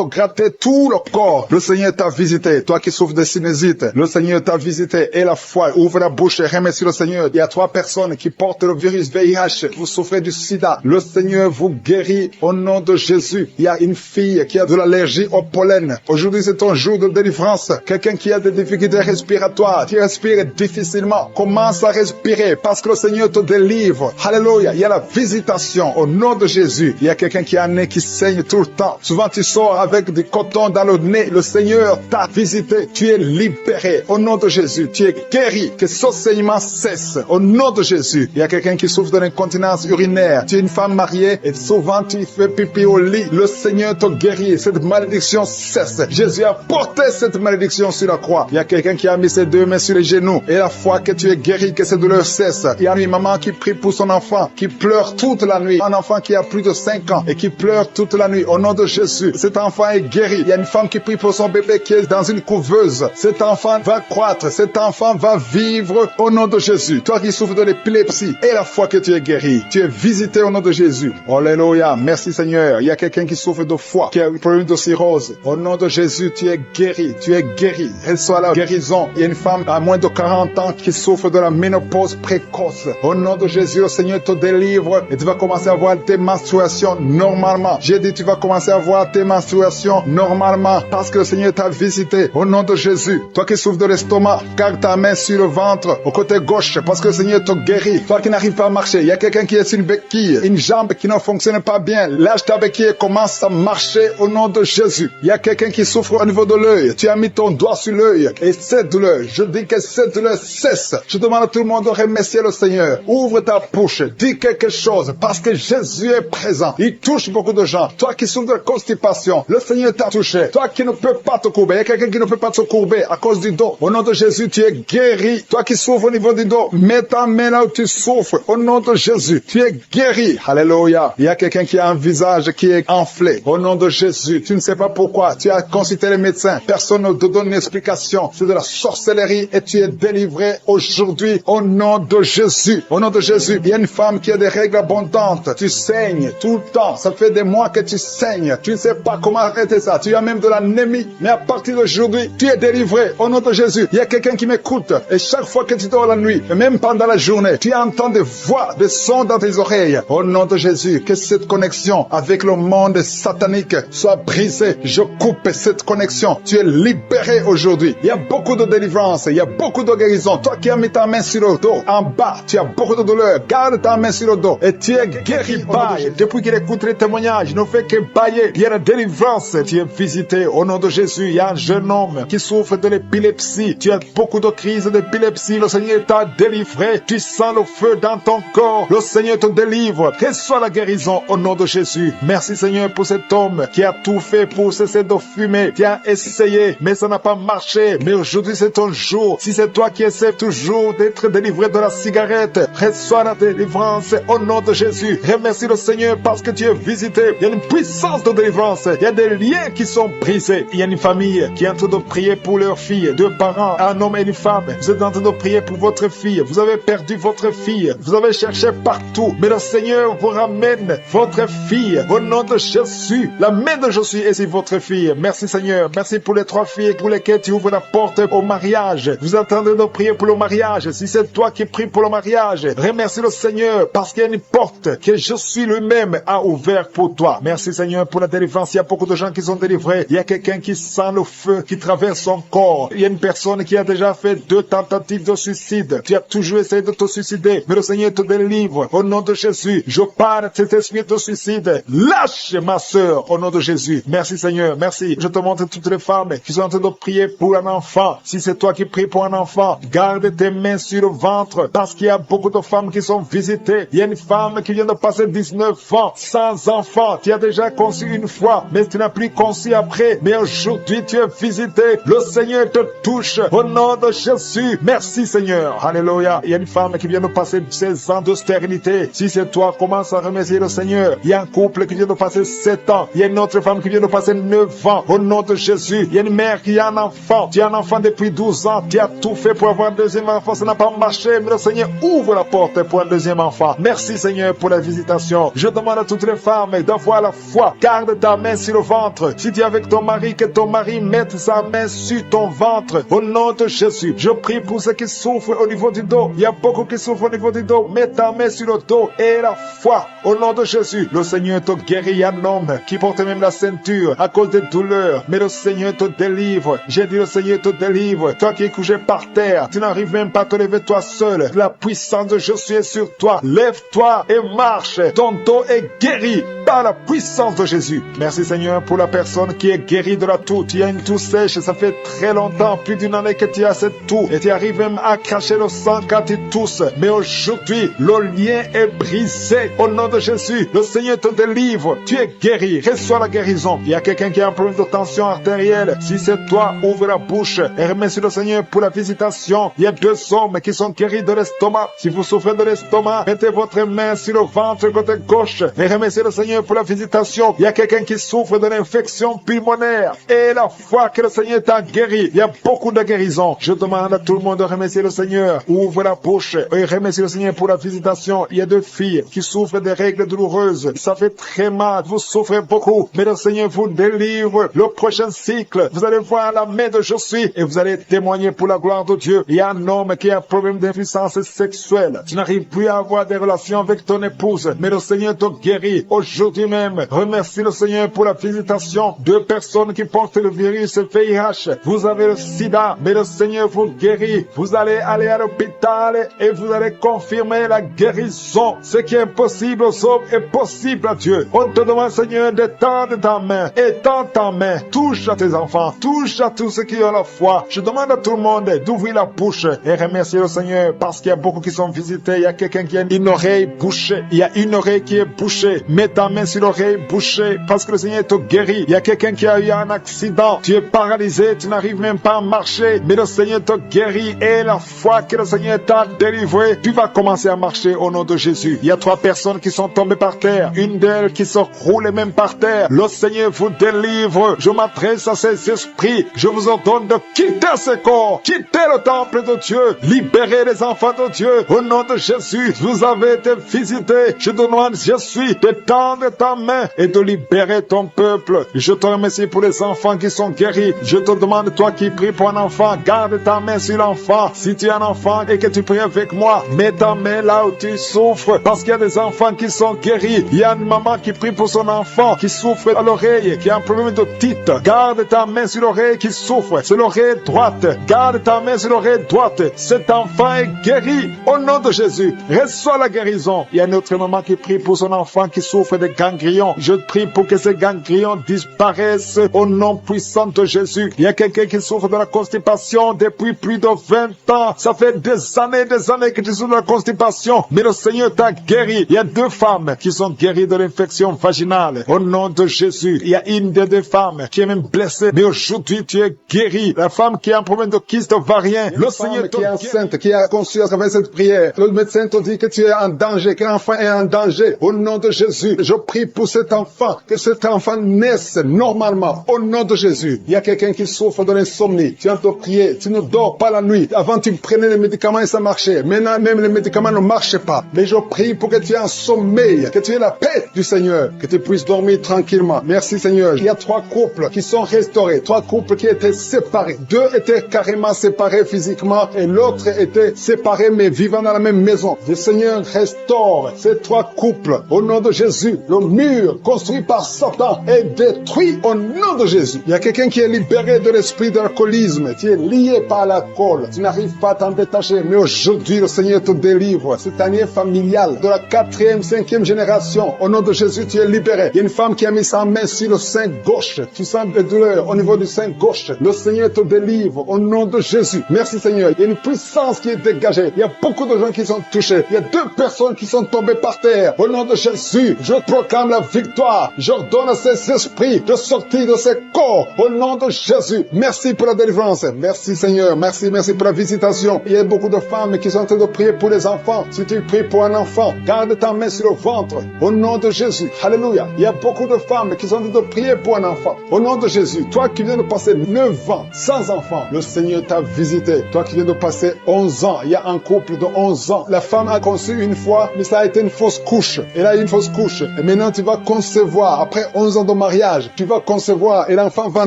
gratter tout le corps. Le Seigneur t'a visité. Toi qui souffres de sinusite. Le Seigneur t'a visité. Et la foi. Ouvre la bouche et remercie le Seigneur. Il y a 3 personnes qui portent le virus VIH. Vous souffrez du sida. Le Seigneur vous guérit au nom de Jésus. Il y a une fille qui a de l'allergie au pollen. Aujourd'hui, c'est ton jour de délivrance. Quelqu'un qui a des difficultés respiratoires, qui respire difficilement, commence à respirer parce que le Seigneur te délivre. Alléluia. Il y a la visitation au nom de Jésus. Il y a quelqu'un qui a un nez qui saigne tout le temps. Souvent, tu sors avec du coton dans le nez. Le Seigneur t'a visité. Tu es libéré au nom de Jésus. Tu es guéri. Que ce saignement cesse au nom de Jésus. Il y a quelqu'un qui souffre de l'incontinence urinaire. Tu es une femme mariée et souvent tu fais pipi au lit. Le Seigneur te guérit. Cette malédiction cesse. Jésus a porté cette malédiction sur la croix. Il y a quelqu'un qui a mis ses 2 mains sur les genoux. Et la foi que tu es guéri, que ces douleurs cessent. Il y a une maman qui prie pour son enfant, qui pleure toute la nuit. Un enfant qui a plus de 5 ans et qui pleure toute la nuit. Au nom de Jésus, cet enfant est guéri. Il y a une femme qui prie pour son bébé qui est dans une couveuse. Cet enfant va croître. Cet enfant va vivre au nom de Jésus. Toi qui souffres de l'épilepsie et la foi que tu es guéri. Tu es visité au nom de Jésus. Alléluia. Merci Seigneur. Il y a quelqu'un qui souffre de foie, qui a un problème de cirrhose. Au nom de Jésus, tu es guéri. Tu es guéri. Reçois la guérison. Il y a une femme à moins de 40 ans qui souffre de la ménopause précoce. Au nom de Jésus, le Seigneur te délivre et tu vas commencer à avoir tes menstruations normalement. J'ai dit, tu vas commencer à avoir tes menstruations normalement parce que le Seigneur t'a visité. Au nom de Jésus. Toi qui souffres de l'estomac, garde ta main sur le ventre, au côté gauche, parce que le Seigneur te guérit. Toi qui n'arrives pas à marcher, il y a quelqu'un qui est sur une béquille, une jambe qui ne fonctionne pas bien. Lâche ta béquille et commence à marcher au nom de Jésus. Il y a quelqu'un qui souffre au niveau de l'œil. Tu as mis ton doigt sur l'œil et cette douleur, je dis que cette douleur cesse. Je demande à tout le monde de remercier le Seigneur. Ouvre ta bouche, dis quelque chose parce que Jésus est présent. Il touche beaucoup de gens. Toi qui souffres de constipation, le Seigneur t'a touché. Toi qui ne peux pas te courber, il y a quelqu'un qui ne peut pas te courber à cause du dos. Au nom de Jésus, tu es guéri. Toi qui souffres au niveau du dos, mets ta main là où tu souffres. Au nom de Jésus, tu es guéri. Alléluia. Il y a quelqu'un qui a un visage qui est enflé. Au nom de Jésus, tu ne sais pas pourquoi. Tu as consulté les médecins. Personne ne te donne une explication. C'est de la sorcellerie et tu es délivré aujourd'hui au nom de Jésus. Au nom de Jésus, il y a une femme qui a des règles abondantes. Tu saignes tout le temps. Ça fait des mois que tu saignes. Tu ne sais pas comment arrêter ça. Tu as même de l'anémie. Mais à partir d'aujourd'hui, tu es délivré au nom de Jésus. Il y a quelqu'un qui m'écoute. Et chaque fois que tu dors la nuit, et même pendant la journée, tu entends des voix, des sons dans tes oreilles. Au nom de Jésus, que cette connexion avec le monde satanique soit brisée. Je coupe cette connexion. Tu es libéré aujourd'hui. Il y a beaucoup de délivrance. Il y a beaucoup de guérison. Toi qui as mis ta main sur le dos, en bas, tu as beaucoup de douleur. Garde ta main sur le dos. Et tu es guéri. Baille. Depuis qu'il écoute les témoignages, il ne fait que bailler. Il y a la délivrance. Tu es visité au nom de Jésus. Il y a un jeune homme qui souffre de l'épilepsie. Tu as beaucoup de crises d'épilepsie. Le Seigneur t'a délivré. Tu sens le feu dans ton corps. Le Seigneur te délivre. Que soit la guérison au nom de Jésus. Merci Seigneur pour cet homme qui a tout fait pour cesser de fumer. Tu as essayé, mais ça n'a pas marché. Mais aujourd'hui c'est ton jour. Si c'est toi qui essaies toujours d'être délivré de la cigarette, reçois la délivrance au nom de Jésus. Remercie le Seigneur parce que tu es visité. brisés. Il y a une puissance de délivrance. Il y a des liens qui sont brisés. Il y a une famille qui est en train de prier pour leur fille. Deux parents, un homme et une femme. Vous êtes en train de prier pour votre fille. Vous avez perdu votre fille. Vous avez cherché partout. Mais le Seigneur vous ramène votre fille. Au nom de Jésus. La main de Jésus est sur votre fille. Merci Seigneur. Merci pour les 3 filles pour lesquelles tu ouvres la porte au mariage. Vous êtes en train de prier pour le mariage. Si c'est toi qui pries pour le mariage, remercie le Seigneur parce qu'il y a une porte que Jésus lui-même a ouverte pour toi. Merci Seigneur pour la délivrance. Il y a beaucoup de gens qui sont délivrés. Il y a quelqu'un qui sent le feu qui traverse son corps. Il y a une personne qui a déjà fait 2 tentatives de suicide. Tu as toujours essayé de te suicider, mais le Seigneur te délivre. Au nom de Jésus, je parle de cet esprit de suicide. Lâche ma sœur au nom de Jésus. Merci Seigneur, merci. Je te montre toutes les femmes qui sont en train de prier pour un enfant. Si c'est toi qui pries pour un enfant, garde tes mains sur le ventre parce qu'il y a beaucoup de femmes qui sont visitées. Il y a une femme qui vient de passer 19 ans sans enfant. Tu as déjà conçu une fois, mais tu n'as plus conçu après. Mais aujourd'hui, tu es visité. Le Seigneur te touche au nom de Jésus. Merci Seigneur. Alléluia. Il y a une femme qui vient de passer 16 ans de stérilité. Si c'est toi, commence à remercier le Seigneur. Il y a un couple qui vient de passer 7 ans. Il y a une autre femme qui vient de passer 9 ans. Au nom de Jésus. Il y a une mère qui a un enfant. Tu as un enfant depuis 12 ans. Tu as tout fait pour avoir un deuxième enfant. Ça n'a pas marché. Mais le Seigneur ouvre la porte pour un deuxième enfant. Merci Seigneur pour la visitation. Je demande à toutes les femmes d'avoir la foi. Garde ta main sur le ventre. Si tu es avec ton mari, que ton mari mette sa main sur ton ventre. Au nom de Jésus. Je prie pour ceux qui souffrent au niveau du dos. Il y a beaucoup qui souffrent au niveau du dos. Mets ta main sur le dos et la foi. Au nom de Jésus. Le Seigneur te guérit. Il y a un homme qui porte même la ceinture à cause des douleurs. Mais le Seigneur te délivre. J'ai dit le Seigneur te délivre. Toi qui es couché par terre, tu n'arrives même pas à te lever toi seul. La puissance de Jésus est sur toi. Lève-toi et marche. Ton dos est guéri par la puissance de Jésus. Merci Seigneur pour la personne qui est guérie de la toux. Tu as une toux sèche, ça fait très longtemps, plus d'une année que tu as cette toux. Et tu arrives même à cracher le sang quand tu tousses. Mais aujourd'hui, le lien est brisé. Au nom de Jésus, le Seigneur te délivre. Tu es guéri. Reçois la guérison. Il y a quelqu'un qui a un problème de tension artérielle. Si c'est toi, ouvre la bouche et remercie le Seigneur pour la visitation. Il y a 2 hommes qui sont guéris de l'estomac. Si vous souffrez de l'estomac, mettez votre main sur le ventre côté gauche et remerciez le Seigneur pour la visitation. Il y a quelqu'un qui souffre de l'infection pulmonaire et la foi que le Seigneur t'a guéri. Il y a beaucoup de guérisons. Je demande à tout le monde de remercier le Seigneur. Ouvre la bouche et remercie le Seigneur pour la visitation. Il y a 2 filles qui souffrent des règles douloureuses. Ça fait très mal. Vous souffrez beaucoup. Mais le Seigneur vous délivre. Le prochain cycle, vous allez voir la main de Jésus et vous allez témoigner pour la gloire de Dieu. Il y a un homme qui a un problème d'impuissance sexuelle. Tu n'arrives plus à avoir des relations avec ton épouse. Mais le Seigneur te guérit. Aujourd'hui même, remercie le Seigneur pour la visitation. 2 personnes qui portent le virus VIH. Vous avez le sida, mais le Seigneur vous guérit. Vous allez aller à l'hôpital et vous allez confirmer la guérison. Ce qui est impossible aux hommes est possible à Dieu. On te demande, Seigneur, d'étendre ta main. Étends ta main. Touche à tes enfants. Touche à tous ceux qui ont la foi. Je demande à tout le monde d'ouvrir la bouche et remercier le Seigneur parce qu'il y a beaucoup qui sont visités. Il y a quelqu'un qui a une oreille bouchée. Il y a une oreille qui est bouchée. Mets ta main sur l'oreille bouchée parce que le Seigneur te guérit. Il y a quelqu'un qui a eu un accident. Tu es paralysé. Tu n'arrives même pas à marcher. Mais le Seigneur te guérit et la foi que le Seigneur t'a délivré, tu vas commencer à marcher au nom de Jésus. Il y a 3 personnes qui sont tombées par terre. Une d'elles qui se roule même par terre. Le Seigneur vous délivre. Je m'adresse à ces esprits. Je vous ordonne de quitter ce corps. Quitter le temple de Dieu. Libérez les enfants de Dieu. Au nom de Jésus, vous avez été visités. Je te demande, Jésus, d'étendre ta main et de libérer ton peuple. Je te remercie pour les enfants qui sont guéris. Je te demande, toi qui pries pour un enfant, garde ta main sur l'enfant. Si tu es un enfant et que tu pries avec moi, mets ta main là où tu souffres. Parce qu'il y a des enfants qui sont guéris. Il y a une maman qui prie pour son enfant qui souffre à l'oreille, qui a un problème de otite. Garde ta main sur l'oreille qui souffre. C'est l'oreille droite. Garde ta main sur l'oreille droite. Cet enfant est guéri au nom de Jésus. Reçois la guérison. Il y a une autre maman qui prie pour son enfant qui souffre de ganglions. Je prie pour que ces ganglions disparaissent au nom puissant de Jésus. Il y a quelqu'un qui souffre de la constipation depuis plus de 20 ans. Ça fait des années que tu souffres de la constipation. Mais le Seigneur t'a guéri. Il y a 2 femmes qui sont guéries de l'infection vaginale. Au nom de Jésus. Il y a une des 2 femmes qui est même blessée. Mais aujourd'hui, tu es guéri. La femme qui a un problème de kyste ovarien. Le Seigneur qui est enceinte, qui a conçu à travers cette prière. Le médecin te dit que tu es en danger, que l'enfant est en danger. Au nom de Jésus, je prie pour cet enfant, que cet enfant naisse normalement, au nom de Jésus. Il y a quelqu'un qui souffre de l'insomnie. Tu entends prier, tu ne dors pas la nuit. Avant, tu prenais les médicaments et ça marchait. Maintenant, même les médicaments ne marchent pas. Mais je prie pour que tu aies un sommeil, que tu aies la paix du Seigneur, que tu puisses dormir tranquillement. Merci Seigneur. Il y a 3 couples qui sont restaurés, 3 couples qui étaient séparés. 2 étaient carrément séparés physiquement et l'autre était séparé mais vivant dans la même maison. Le Seigneur restaure ces 3 couples au nom de Jésus. Le mur construit par Satan est détruit au nom de Jésus. Il y a quelqu'un qui est libéré de l'esprit d'alcoolisme. Tu es lié par l'alcool. Tu n'arrives pas à t'en détacher. Mais aujourd'hui, le Seigneur te délivre. Cette année familiale de la 4e, 5e génération. Au nom de Jésus, tu es libéré. Il y a une femme qui a mis sa main sur le sein gauche. Tu sens des douleurs au niveau du sein gauche. Le Seigneur te délivre au nom de Jésus. Merci Seigneur. Il y a une puissance qui est dégagée. Il y a beaucoup de gens qui sont touchés. Il y a 2 personnes qui sont tombées par terre. Au nom de Jésus, je proclame la victoire. J'ordonne à ces esprits de sortir de ces corps. Au nom de Jésus. Merci pour la délivrance. Merci Seigneur. Merci pour la visitation. Il y a beaucoup de femmes qui sont en train de prier pour les enfants. Si tu pries pour un enfant, garde ta main sur le ventre. Au nom de Jésus. Alléluia. Il y a beaucoup de femmes qui sont en train de prier pour un enfant. Au nom de Jésus. Toi qui viens de passer 9 ans sans enfant, le Seigneur t'a visité. Toi qui viens de passer 11 ans, il y a un couple de 11 ans. La femme a conçu une fois, mais ça a été une fausse couche. Elle a eu une fausse couche. Et maintenant tu vas concevoir. Après 11 ans de mariage, tu vas concevoir et l'enfant va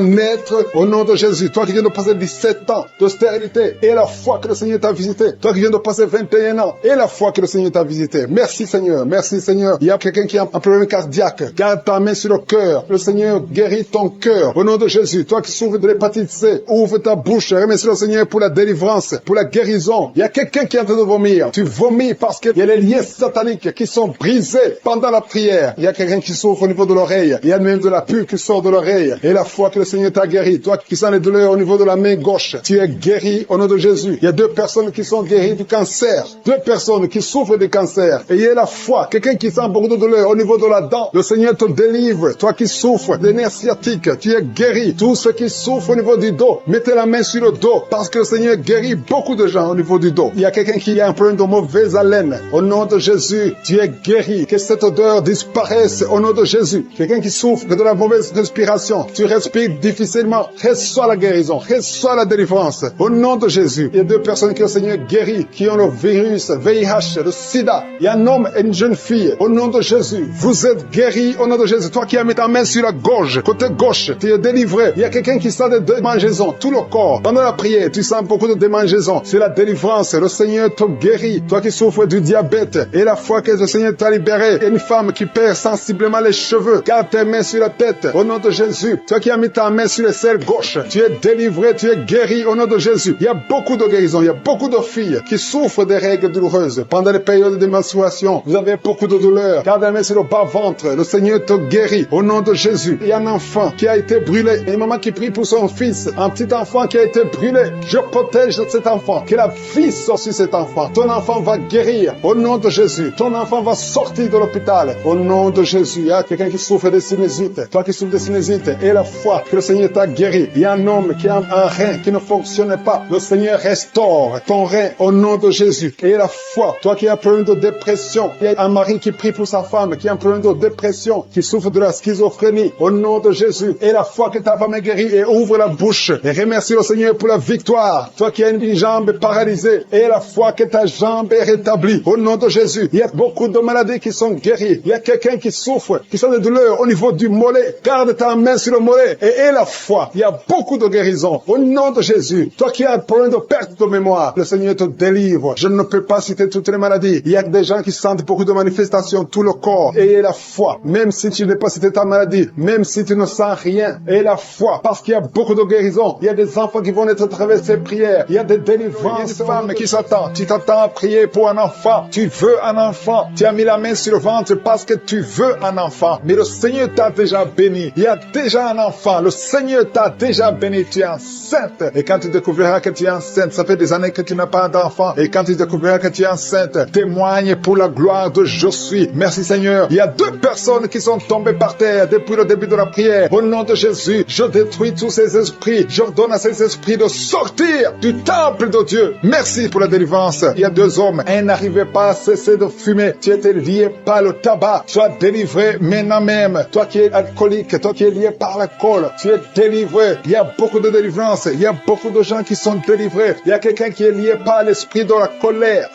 naître au nom de Jésus. Toi qui viens de passer 17 ans de stérilité et la foi que le Seigneur t'a visité. Toi qui viens de passer 21 ans et la foi que le Seigneur t'a visité. Merci Seigneur. Merci Seigneur. Il y a quelqu'un qui a un problème cardiaque. Garde ta main sur le cœur. Le Seigneur guérit ton cœur. Au nom de Jésus. Toi qui souffres de l'hépatite C, ouvre ta bouche. Remercie le Seigneur pour la délivrance, pour la guérison. Il y a quelqu'un qui est en train de vomir. Tu vomis parce qu'il y a les liens sataniques qui sont brisés pendant la prière. Il y a quelqu'un qui souffre au niveau de l'oreille. Il y a même de la pus qui sort de l'oreille. Et la foi que le Seigneur t'a guéri. Toi qui sens les douleurs au niveau de la main gauche, tu es guéri au nom de Jésus. Il y a 2 personnes qui sont guéries du cancer. 2 personnes qui souffrent du cancer. Et il y a la foi. Quelqu'un qui sent beaucoup de douleur au niveau de la dent. Le Seigneur te délivre. Toi qui souffres des nerfs sciatiques, tu es guéri. Tous ceux qui souffrent au niveau du dos, mettez la main sur le dos parce que le Seigneur guérit beaucoup de gens au niveau du dos. Il y a quelqu'un qui a un problème de mauvaise haleine. Au nom de Jésus, tu es guéri. Que cette odeur disparaisse au nom de Jésus. Quelqu'un qui souffre de la mauvaise respiration, tu respires difficilement. Reçois la guérison, reçois la délivrance. Au nom de Jésus, il y a 2 personnes que le Seigneur guérit, qui ont le virus, VIH, le sida. Il y a un homme et une jeune fille. Au nom de Jésus, vous êtes guéris au nom de Jésus. Toi qui as mis ta main sur la gorge, côté gauche, tu es délivré. Il y a quelqu'un qui sent des démangeaisons, tout le corps. Pendant la prière, tu sens beaucoup de démangeaisons. C'est la délivrance. Le Seigneur te guérit. Toi qui souffres du diabète et la foi que le Seigneur t'a libéré. Il y a une femme qui perd sensiblement les cheveux. Garde tes mains sur la tête. Au nom de Jésus. Toi qui as mis ta main sur l'aisselle gauche, tu es délivré, tu es guéri au nom de Jésus. Il y a beaucoup de guérisons. Il y a beaucoup de filles qui souffrent des règles douloureuses. Pendant les périodes de menstruation, vous avez beaucoup de douleurs. Garde la main sur le bas-ventre. Le Seigneur te guérit au nom de Jésus. Il y a un enfant qui a été brûlé. Et une maman qui prie pour son fils. Un petit enfant qui a été brûlé. Je protège cet enfant. Que la vie sorte sur cet enfant. Ton enfant va guérir au nom de Jésus. Ton enfant va sortir de l'hôpital au nom de Jésus. Il y a quelqu'un qui souffre de sinusite. Toi qui souffres de sinusite et la foi que le Seigneur t'a guéri. Il y a un homme qui a un rein qui ne fonctionne pas. Le Seigneur restaure ton rein au nom de Jésus. Et la foi. Toi qui as un problème de dépression. Il y a un mari qui prie pour sa femme qui a un problème de dépression, qui souffre de la schizophrénie au nom de Jésus. Et la foi que ta femme est guérie et ouvre la bouche. Et remercie le Seigneur pour la victoire. Toi qui as une jambe paralysée et la foi que ta jambe est rétablie au nom de Jésus. Il y a beaucoup de maladies qui sont guéries. Il y a quelqu'un qui souffre, qui sent des douleurs au niveau du mollet. Garde ta main sur le mollet et aie la foi. Il y a beaucoup de guérisons au nom de Jésus. Toi qui as un problème de perte de mémoire, le Seigneur te délivre. Je ne peux pas citer toutes les maladies. Il y a des gens qui sentent beaucoup de manifestations tout le corps. Ayez la foi. Même si tu n'es pas cité ta maladie, même si tu ne sens rien, aie la foi. Parce qu'il y a beaucoup de guérisons. Il y a des enfants qui vont être à travers ces prières. Il y a des délivrances. Il y a des femmes qui s'attendent. Tu t'attends à prier pour un enfant. Tu veux un enfant. Tu as mis la main sur le ventre parce que tu veux un enfant. Mais le Seigneur t'a déjà béni. Il y a déjà un enfant. Le Seigneur t'a déjà béni. Tu es enceinte. Et quand tu découvriras que tu es enceinte, ça fait des années que tu n'as pas d'enfant. Et quand tu découvriras que tu es enceinte, témoigne pour la gloire de Je suis. Merci Seigneur. Il y a 2 personnes qui sont tombées par terre depuis le début de la prière. Au nom de Jésus, je détruis tous ces esprits. J'ordonne à ces esprits de sortir du temple de Dieu. Merci pour la délivrance. Il y a 2 hommes. Un n'arrivait pas à cesser de fumer. Tu étais lié par le tabac. Tu sois délivré maintenant même. Toi qui es alcoolique, toi qui es lié par l'alcool, tu es délivré. Il y a beaucoup de délivrance. Il y a beaucoup de gens qui sont délivrés. Il y a quelqu'un qui est lié par l'esprit de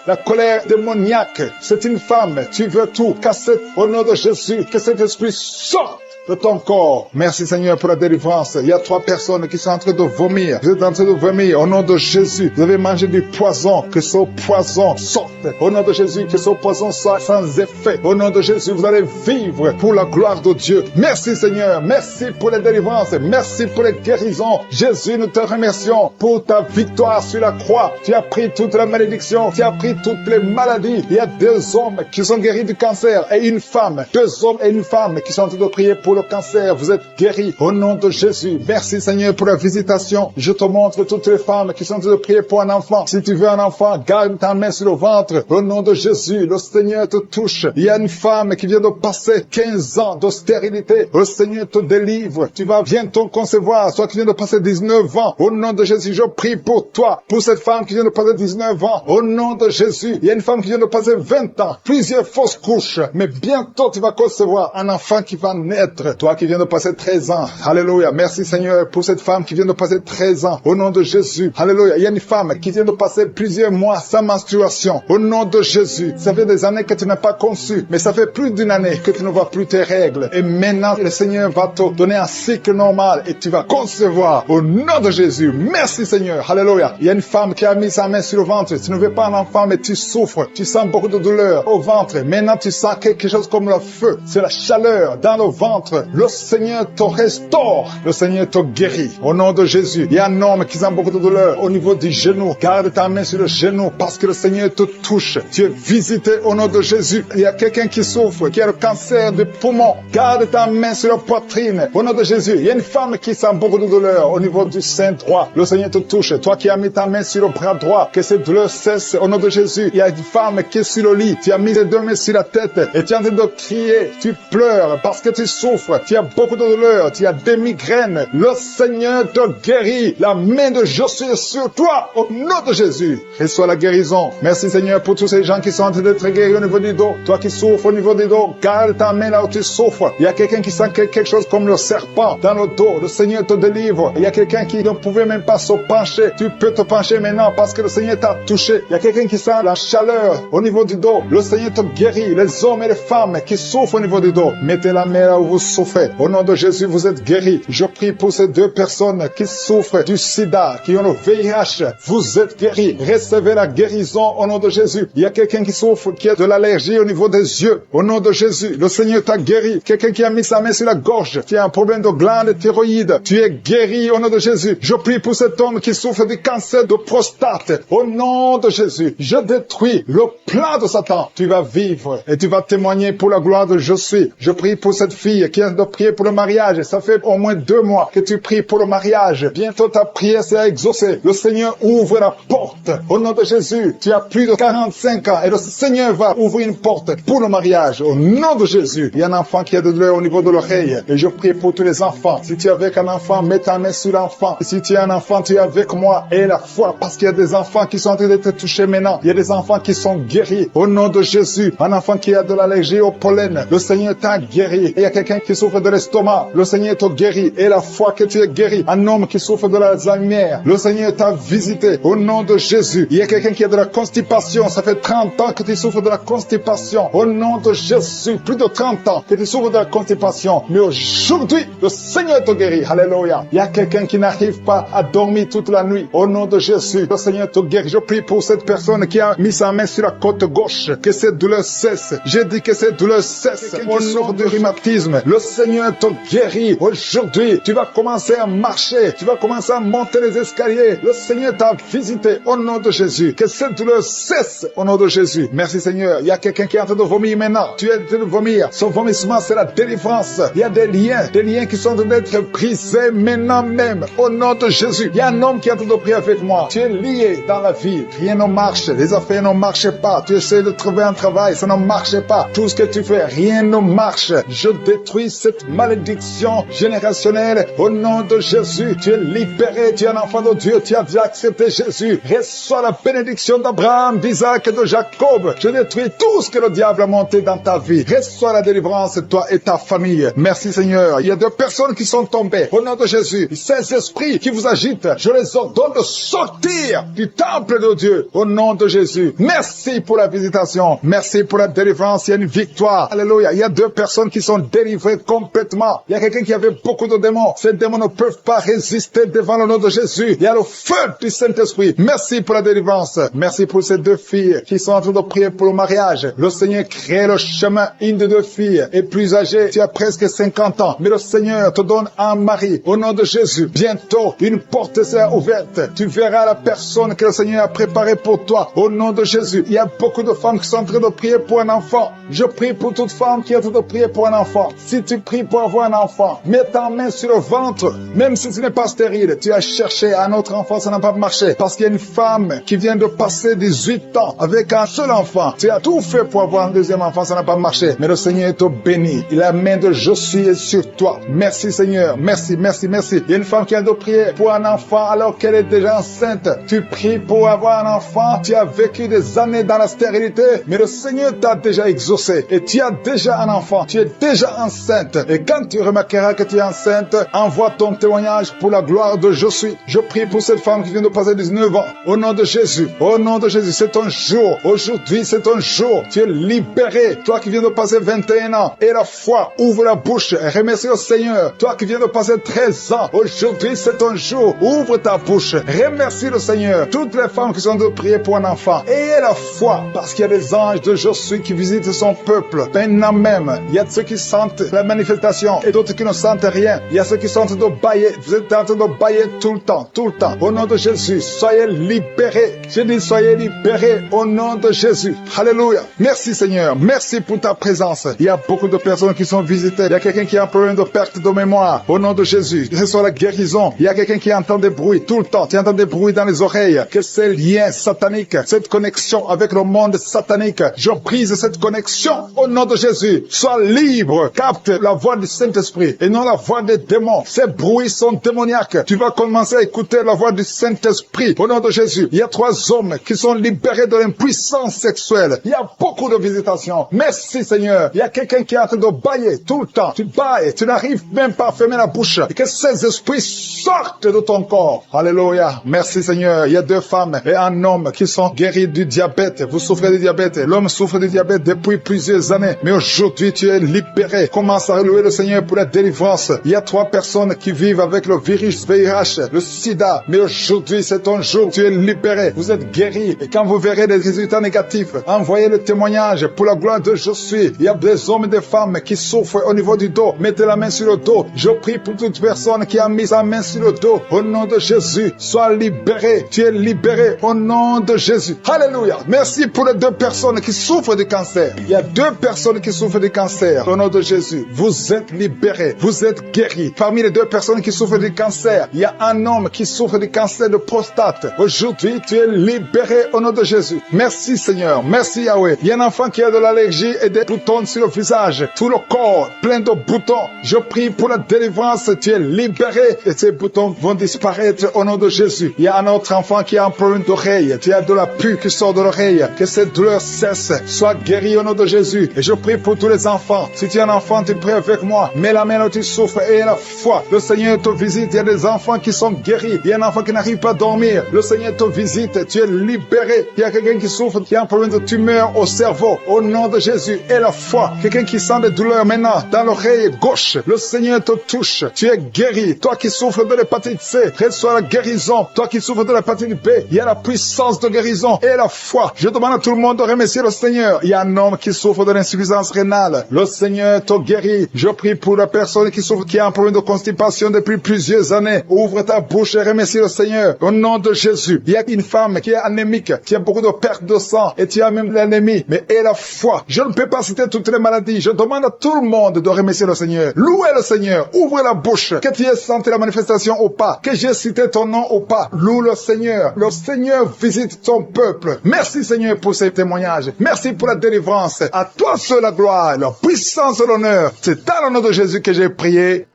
la colère démoniaque. C'est une femme. Tu veux tout casser au nom de Jésus. Que cet esprit sorte de ton corps. Merci Seigneur pour la délivrance. Il y a 3 personnes qui sont en train de vomir. Vous êtes en train de vomir au nom de Jésus. Vous avez mangé du poison. Que ce poison sorte. Au nom de Jésus, que ce poison soit sans effet. Au nom de Jésus, vous allez vivre pour la gloire de Dieu. Merci Seigneur. Merci pour les délivrances. Merci pour les guérisons. Jésus, nous te remercions pour ta victoire sur la croix. Tu as pris toute la malédiction. Tu as pris toutes les maladies. Il y a 2 hommes qui sont guéris du cancer et une femme. 2 hommes et une femme qui sont en train de prier pour le cancer. Vous êtes guéris au nom de Jésus. Merci Seigneur pour la visitation. Je te montre toutes les femmes qui sont en train de prier pour un enfant. Si tu veux un enfant, garde ta main sur le ventre. Au nom de Jésus, le Seigneur te touche. Il y a une femme qui vient de passer 15 ans de stérilité. Le Seigneur te délivre. Tu vas bientôt concevoir. Toi qui viens de passer 19 ans. Au nom de Jésus, je prie pour toi. Pour cette femme qui vient de passer 19 ans. Au nom de Jésus. Il y a une femme qui vient de passer 20 ans. Plusieurs fausses couches. Mais bientôt tu vas concevoir un enfant qui va naître. Toi qui viens de passer 13 ans. Alléluia. Merci Seigneur pour cette femme qui vient de passer 13 ans. Au nom de Jésus. Alléluia. Il y a une femme qui vient de passer plusieurs mois sans menstruation. Au nom de Jésus. Ça fait des années que tu n'as pas conçu. Mais ça fait plus d'une année que tu ne vois plus tes règles. Et maintenant, le Seigneur va te donner un cycle normal et tu vas concevoir. Au nom de Jésus. Merci Seigneur. Alléluia. Il y a une femme qui a mis sa main sur le ventre. Tu ne veux pas un enfant, mais tu souffres. Tu sens beaucoup de douleur au ventre. Maintenant, tu sens quelque chose comme le feu. C'est la chaleur dans le ventre. Le Seigneur te restaure. Le Seigneur te guérit. Au nom de Jésus. Il y a un homme qui sent beaucoup de douleur au niveau du genou. Garde ta main sur le genou parce que le Seigneur te touche. Tu es visité au nom de Jésus. Il y a quelqu'un qui souffre, qui a le cancer du poumon. Garde ta main sur la poitrine. Au nom de Jésus. Il y a une femme qui sent beaucoup de douleur au niveau du sein droit. Le Seigneur te touche. Toi qui as mis ta main sur le bras droit, que cette douleur cesse au nom de Jésus. Il y a une femme qui est sur le lit. Tu as mis les 2 mains sur la tête et tu es en train de crier. Tu pleures parce que tu souffres. Tu as beaucoup de douleur. Tu as des migraines. Le Seigneur te guérit. La main de Josué sur toi au nom de Jésus. Reçois la guérison. Merci Seigneur pour tous ces gens qui sont en train d'être guéris au niveau du dos. Toi qui souffres au niveau du dos, garde ta main là où tu souffres. Il y a quelqu'un qui sent quelque chose comme le serpent dans le dos. Le Seigneur te délivre. Il y a quelqu'un qui ne pouvait même pas se pencher. Tu peux te pencher maintenant parce que le Seigneur t'a touché. Il y a quelqu'un qui sent la chaleur au niveau du dos. Le Seigneur te guérit. Les hommes et les femmes qui souffrent au niveau du dos, mettez la main là où vous souffrez. Au nom de Jésus, vous êtes guéris. Je prie pour ces 2 personnes qui souffrent du sida, qui ont le VIH. Vous êtes guéris. Recevez la guérison au nom de Jésus. Il y a quelqu'un qui souffre, qui a de l'allergie au niveau des yeux. Au nom de Jésus, le Seigneur t'a guéri. Quelqu'un qui a mis sa main sur la gorge, qui a un problème de glande thyroïde. Tu es guéri au nom de Jésus. Je prie pour cet homme qui souffre du cancer de prostate. Au nom de Jésus, je détruis le plan de Satan. Tu vas vivre et tu vas témoigner pour la gloire de Jésus. Je prie pour cette fille qui a de prier pour le mariage. Ça fait au moins 2 mois que tu pries pour le mariage. Bientôt ta prière sera exaucée. Le Seigneur ouvre la porte. Au nom de Jésus, tu as plus de 45 ans et le Seigneur va ouvrir une porte pour le mariage. Au nom de Jésus, il y a un enfant qui a de douleur au niveau de l'oreille. Et je prie pour tous les enfants. Si tu es avec un enfant, mets ta main sur l'enfant. Si tu es un enfant, tu es avec moi. Et la foi, parce qu'il y a des enfants qui sont en train d'être touchés maintenant. Il y a des enfants qui sont guéris. Au nom de Jésus, un enfant qui a de l'allergie au pollen, le Seigneur t'a guéri. Et il y a quelqu'un qui souffre de l'estomac, le Seigneur te guérit. Et la foi que tu es guéri. Un homme qui souffre de l'Alzheimer, le Seigneur t'a visité. Au nom de Jésus, il y a quelqu'un qui a de la constipation. Ça fait 30 ans que tu souffres de la constipation. Au nom de Jésus, plus de 30 ans que tu souffres de la constipation. Mais aujourd'hui, le Seigneur te guérit. Alléluia. Il y a quelqu'un qui n'arrive pas à dormir toute la nuit. Au nom de Jésus, le Seigneur te guérit. Je prie pour cette personne qui a mis sa main sur la côte gauche. Que cette douleur cesse. J'ai dit que cette douleur cesse. Au nom du rhumatisme, le Seigneur te guérit. Aujourd'hui, tu vas commencer à marcher. Tu vas commencer à monter les escaliers. Le Seigneur t'a visité. Au nom de Jésus. Que cette douleur cesse. Au nom de Jésus. Merci Seigneur. Il y a quelqu'un qui est en train de vomir maintenant. Tu es en train de vomir. Son vomissement, c'est la délivrance. Il y a des liens qui sont en train d'être brisés maintenant même. Au nom de Jésus. Il y a un homme qui est en train de prier avec moi. Tu es lié dans la vie. Rien ne marche. Les affaires ne marchent pas. Tu essaies de trouver un travail. Ça ne marche pas. Tout ce que tu fais, rien ne marche. Je détruis cette malédiction générationnelle. Au nom de Jésus, tu es libéré. Tu es un enfant de Dieu. Tu as déjà accepté Jésus. Reçois la bénédiction d'Abraham, d'Isaac et de Jacob. Je détruis tout ce que le diable a monté dans ta vie. Saint-Esprit. Reçois la délivrance, toi et ta famille. Merci Seigneur. Il y a 2 personnes qui sont tombées. Au nom de Jésus, ces esprits qui vous agitent, je les ordonne de sortir du temple de Dieu. Au nom de Jésus. Merci pour la visitation. Merci pour la délivrance. Il y a une victoire. Alléluia. Il y a 2 personnes qui sont délivrées complètement. Il y a quelqu'un qui avait beaucoup de démons. Ces démons ne peuvent pas résister devant le nom de Jésus. Il y a le feu du Saint-Esprit. Merci pour la délivrance. Merci pour ces 2 filles qui sont en train de prier pour le mariage. Le Seigneur crée le chemin. Une de 2 filles est plus âgée. Tu as presque 50 ans. Mais le Seigneur te donne un mari. Au nom de Jésus. Bientôt, une porte sera ouverte. Tu verras la personne que le Seigneur a préparée pour toi. Au nom de Jésus. Il y a beaucoup de femmes qui sont en train de prier pour un enfant. Je prie pour toute femme qui est en train de prier pour un enfant. Si tu pries pour avoir un enfant, mets ta main sur le ventre. Même si tu n'es pas stérile, tu as cherché un autre enfant, ça n'a pas marché. Parce qu'il y a une femme qui vient de passer 18 ans avec un seul enfant. Tu as tout fait pour avoir un deuxième enfant, ça n'a pas marché. Mais le Seigneur te bénit. La main de Josué est sur toi. Merci Seigneur. Merci, merci, merci. Il y a une femme qui vient de prier pour un enfant alors qu'elle est déjà enceinte. Tu pries pour avoir un enfant. Tu as vécu des années dans la stérilité, mais le Seigneur t'a déjà exaucé. Et tu as déjà un enfant. Tu es déjà enceinte. Et quand tu remarqueras que tu es enceinte, envoie ton témoignage pour la gloire de Josué. Je prie pour cette femme qui vient de passer 19 ans. Au nom de Jésus. Au nom de Jésus. C'est ton jour. Aujourd'hui, c'est ton jour. Tu es libéré. Toi qui viens de passer 21 ans. Et la foi. Ouvre la bouche. Remercie le Seigneur. Toi qui viens de passer 13 ans. Aujourd'hui, c'est ton jour. Ouvre ta bouche. Remercie le Seigneur. Toutes les femmes qui sont de prier pour un enfant. Ayez la foi. Parce qu'il y a des anges de Josué qui visitent son peuple. Maintenant même. Il y a ceux qui sentent la manifestation. Et d'autres qui ne sentent rien. Il y a ceux qui sont en train de bailler. Vous êtes en train de bailler tout le temps. Tout le temps. Au nom de Jésus. Soyez libérés. Je dis soyez libérés. Au nom de Jésus. Alléluia. Merci Seigneur. Merci pour ta présence. Il y a beaucoup de personnes qui sont visitées. Il y a quelqu'un qui a un problème de perte de mémoire. Au nom de Jésus. Reçois la guérison. Il y a quelqu'un qui entend des bruits tout le temps. Tu entends des bruits dans les oreilles. Que ces liens sataniques, cette connexion avec le monde satanique, je brise cette connexion au nom de Jésus. Sois libre. Capte la voix du Saint-Esprit et non la voix des démons. Ces bruits sont démoniaques. Tu vas commencer à écouter la voix du Saint-Esprit au nom de Jésus. Il y a 3 hommes qui sont libérés de l'impuissance sexuelle. Il y a beaucoup de visitations. Merci Seigneur. Il y a quelqu'un qui est en train de bailler tout le temps. Tu bailles. Tu n'arrives même pas à fermer la bouche. Et que ces esprits sortent de ton corps. Alléluia. Merci Seigneur. Il y a 2 femmes et un homme qui sont guéris du diabète. Vous souffrez du diabète. L'homme souffre du diabète depuis plusieurs années. Mais aujourd'hui, tu es libéré. Commence à louer le Seigneur pour la délivrance. Il y a 3 personnes qui vivent avec le virus VIH, le sida. Mais aujourd'hui, c'est ton jour. Tu es libéré. Vous êtes guéri. Et quand vous verrez des résultats négatifs, envoyez le témoignage pour la gloire de Josué. Il y a des hommes et des femmes qui souffrent au niveau du dos. Mettez la main sur le dos. Je prie pour toute personne qui a mis sa main sur le dos. Au nom de Jésus, sois libéré. Tu es libéré au nom de Jésus. Alléluia. Merci pour les 2 personnes qui souffrent du cancer. Il y a 2 personnes qui souffrent du cancer. Au nom de Jésus, vous êtes libérés. Vous êtes guéris. Parmi les 2 personnes qui souffrent du cancer, il y a un homme qui souffre du cancer de prostate. Aujourd'hui, tu es libéré au nom de Jésus. Merci Seigneur. Merci Yahweh. Il y a un enfant qui a de l'allergie et des boutons sur le visage. Tout le corps plein de boutons. Je prie pour la délivrance. Tu es libéré et ces boutons vont disparaître au nom de Jésus. Il y a un autre enfant qui a un problème d'oreille. Tu as de la pus qui sort de l'oreille. Que cette douleur cesse. Sois guéri au nom de Jésus. Et je prie pour tous les enfants. Si tu es un enfant, tu pries avec moi. Mets la main où tu souffres et la foi. Le Seigneur te visite. Il y a des enfants qui sont guéris. Il y a un enfant qui n'arrive pas à dormir. Le Seigneur te visite. Tu es libéré. Il y a quelqu'un qui souffre, qui a un problème de tumeur au cerveau. Au nom de Jésus et la foi. Quelqu'un qui sent des douleurs maintenant dans l'oreille gauche. Le Seigneur te touche. Tu es guéri. Toi qui souffres de l'hépatite C, reçois la guérison. Toi qui souffres de l'hépatite B, il y a la puissance de guérison et la foi. Je demande à tout le monde de remercier le Seigneur. Il y a un homme qui souffre de l'insuffisance rénale. Le Seigneur te guérit. Je prie pour la personne qui souffre, qui a un problème de constipation depuis plusieurs années. Ouvre ta bouche et remercie le Seigneur. Au nom de Jésus. Il y a une femme qui est anémique, qui a beaucoup de perte de sang et tu as même l'anémie. Mais aie la foi. Je ne peux pas citer toutes les maladies. Je demande à tout le monde de remercier le Seigneur. Louez le Seigneur. Ouvre la bouche. Que tu aies senti la manifestation ou pas. Que j'ai cité ton nom ou pas. Loue le Seigneur. Le Seigneur visite ton peuple. Merci Seigneur pour ces témoignages. Merci pour la délivrance. À toi seul la gloire, la puissance et l'honneur. C'est dans le nom de Jésus que j'ai prié.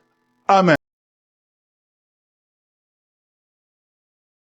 Amen.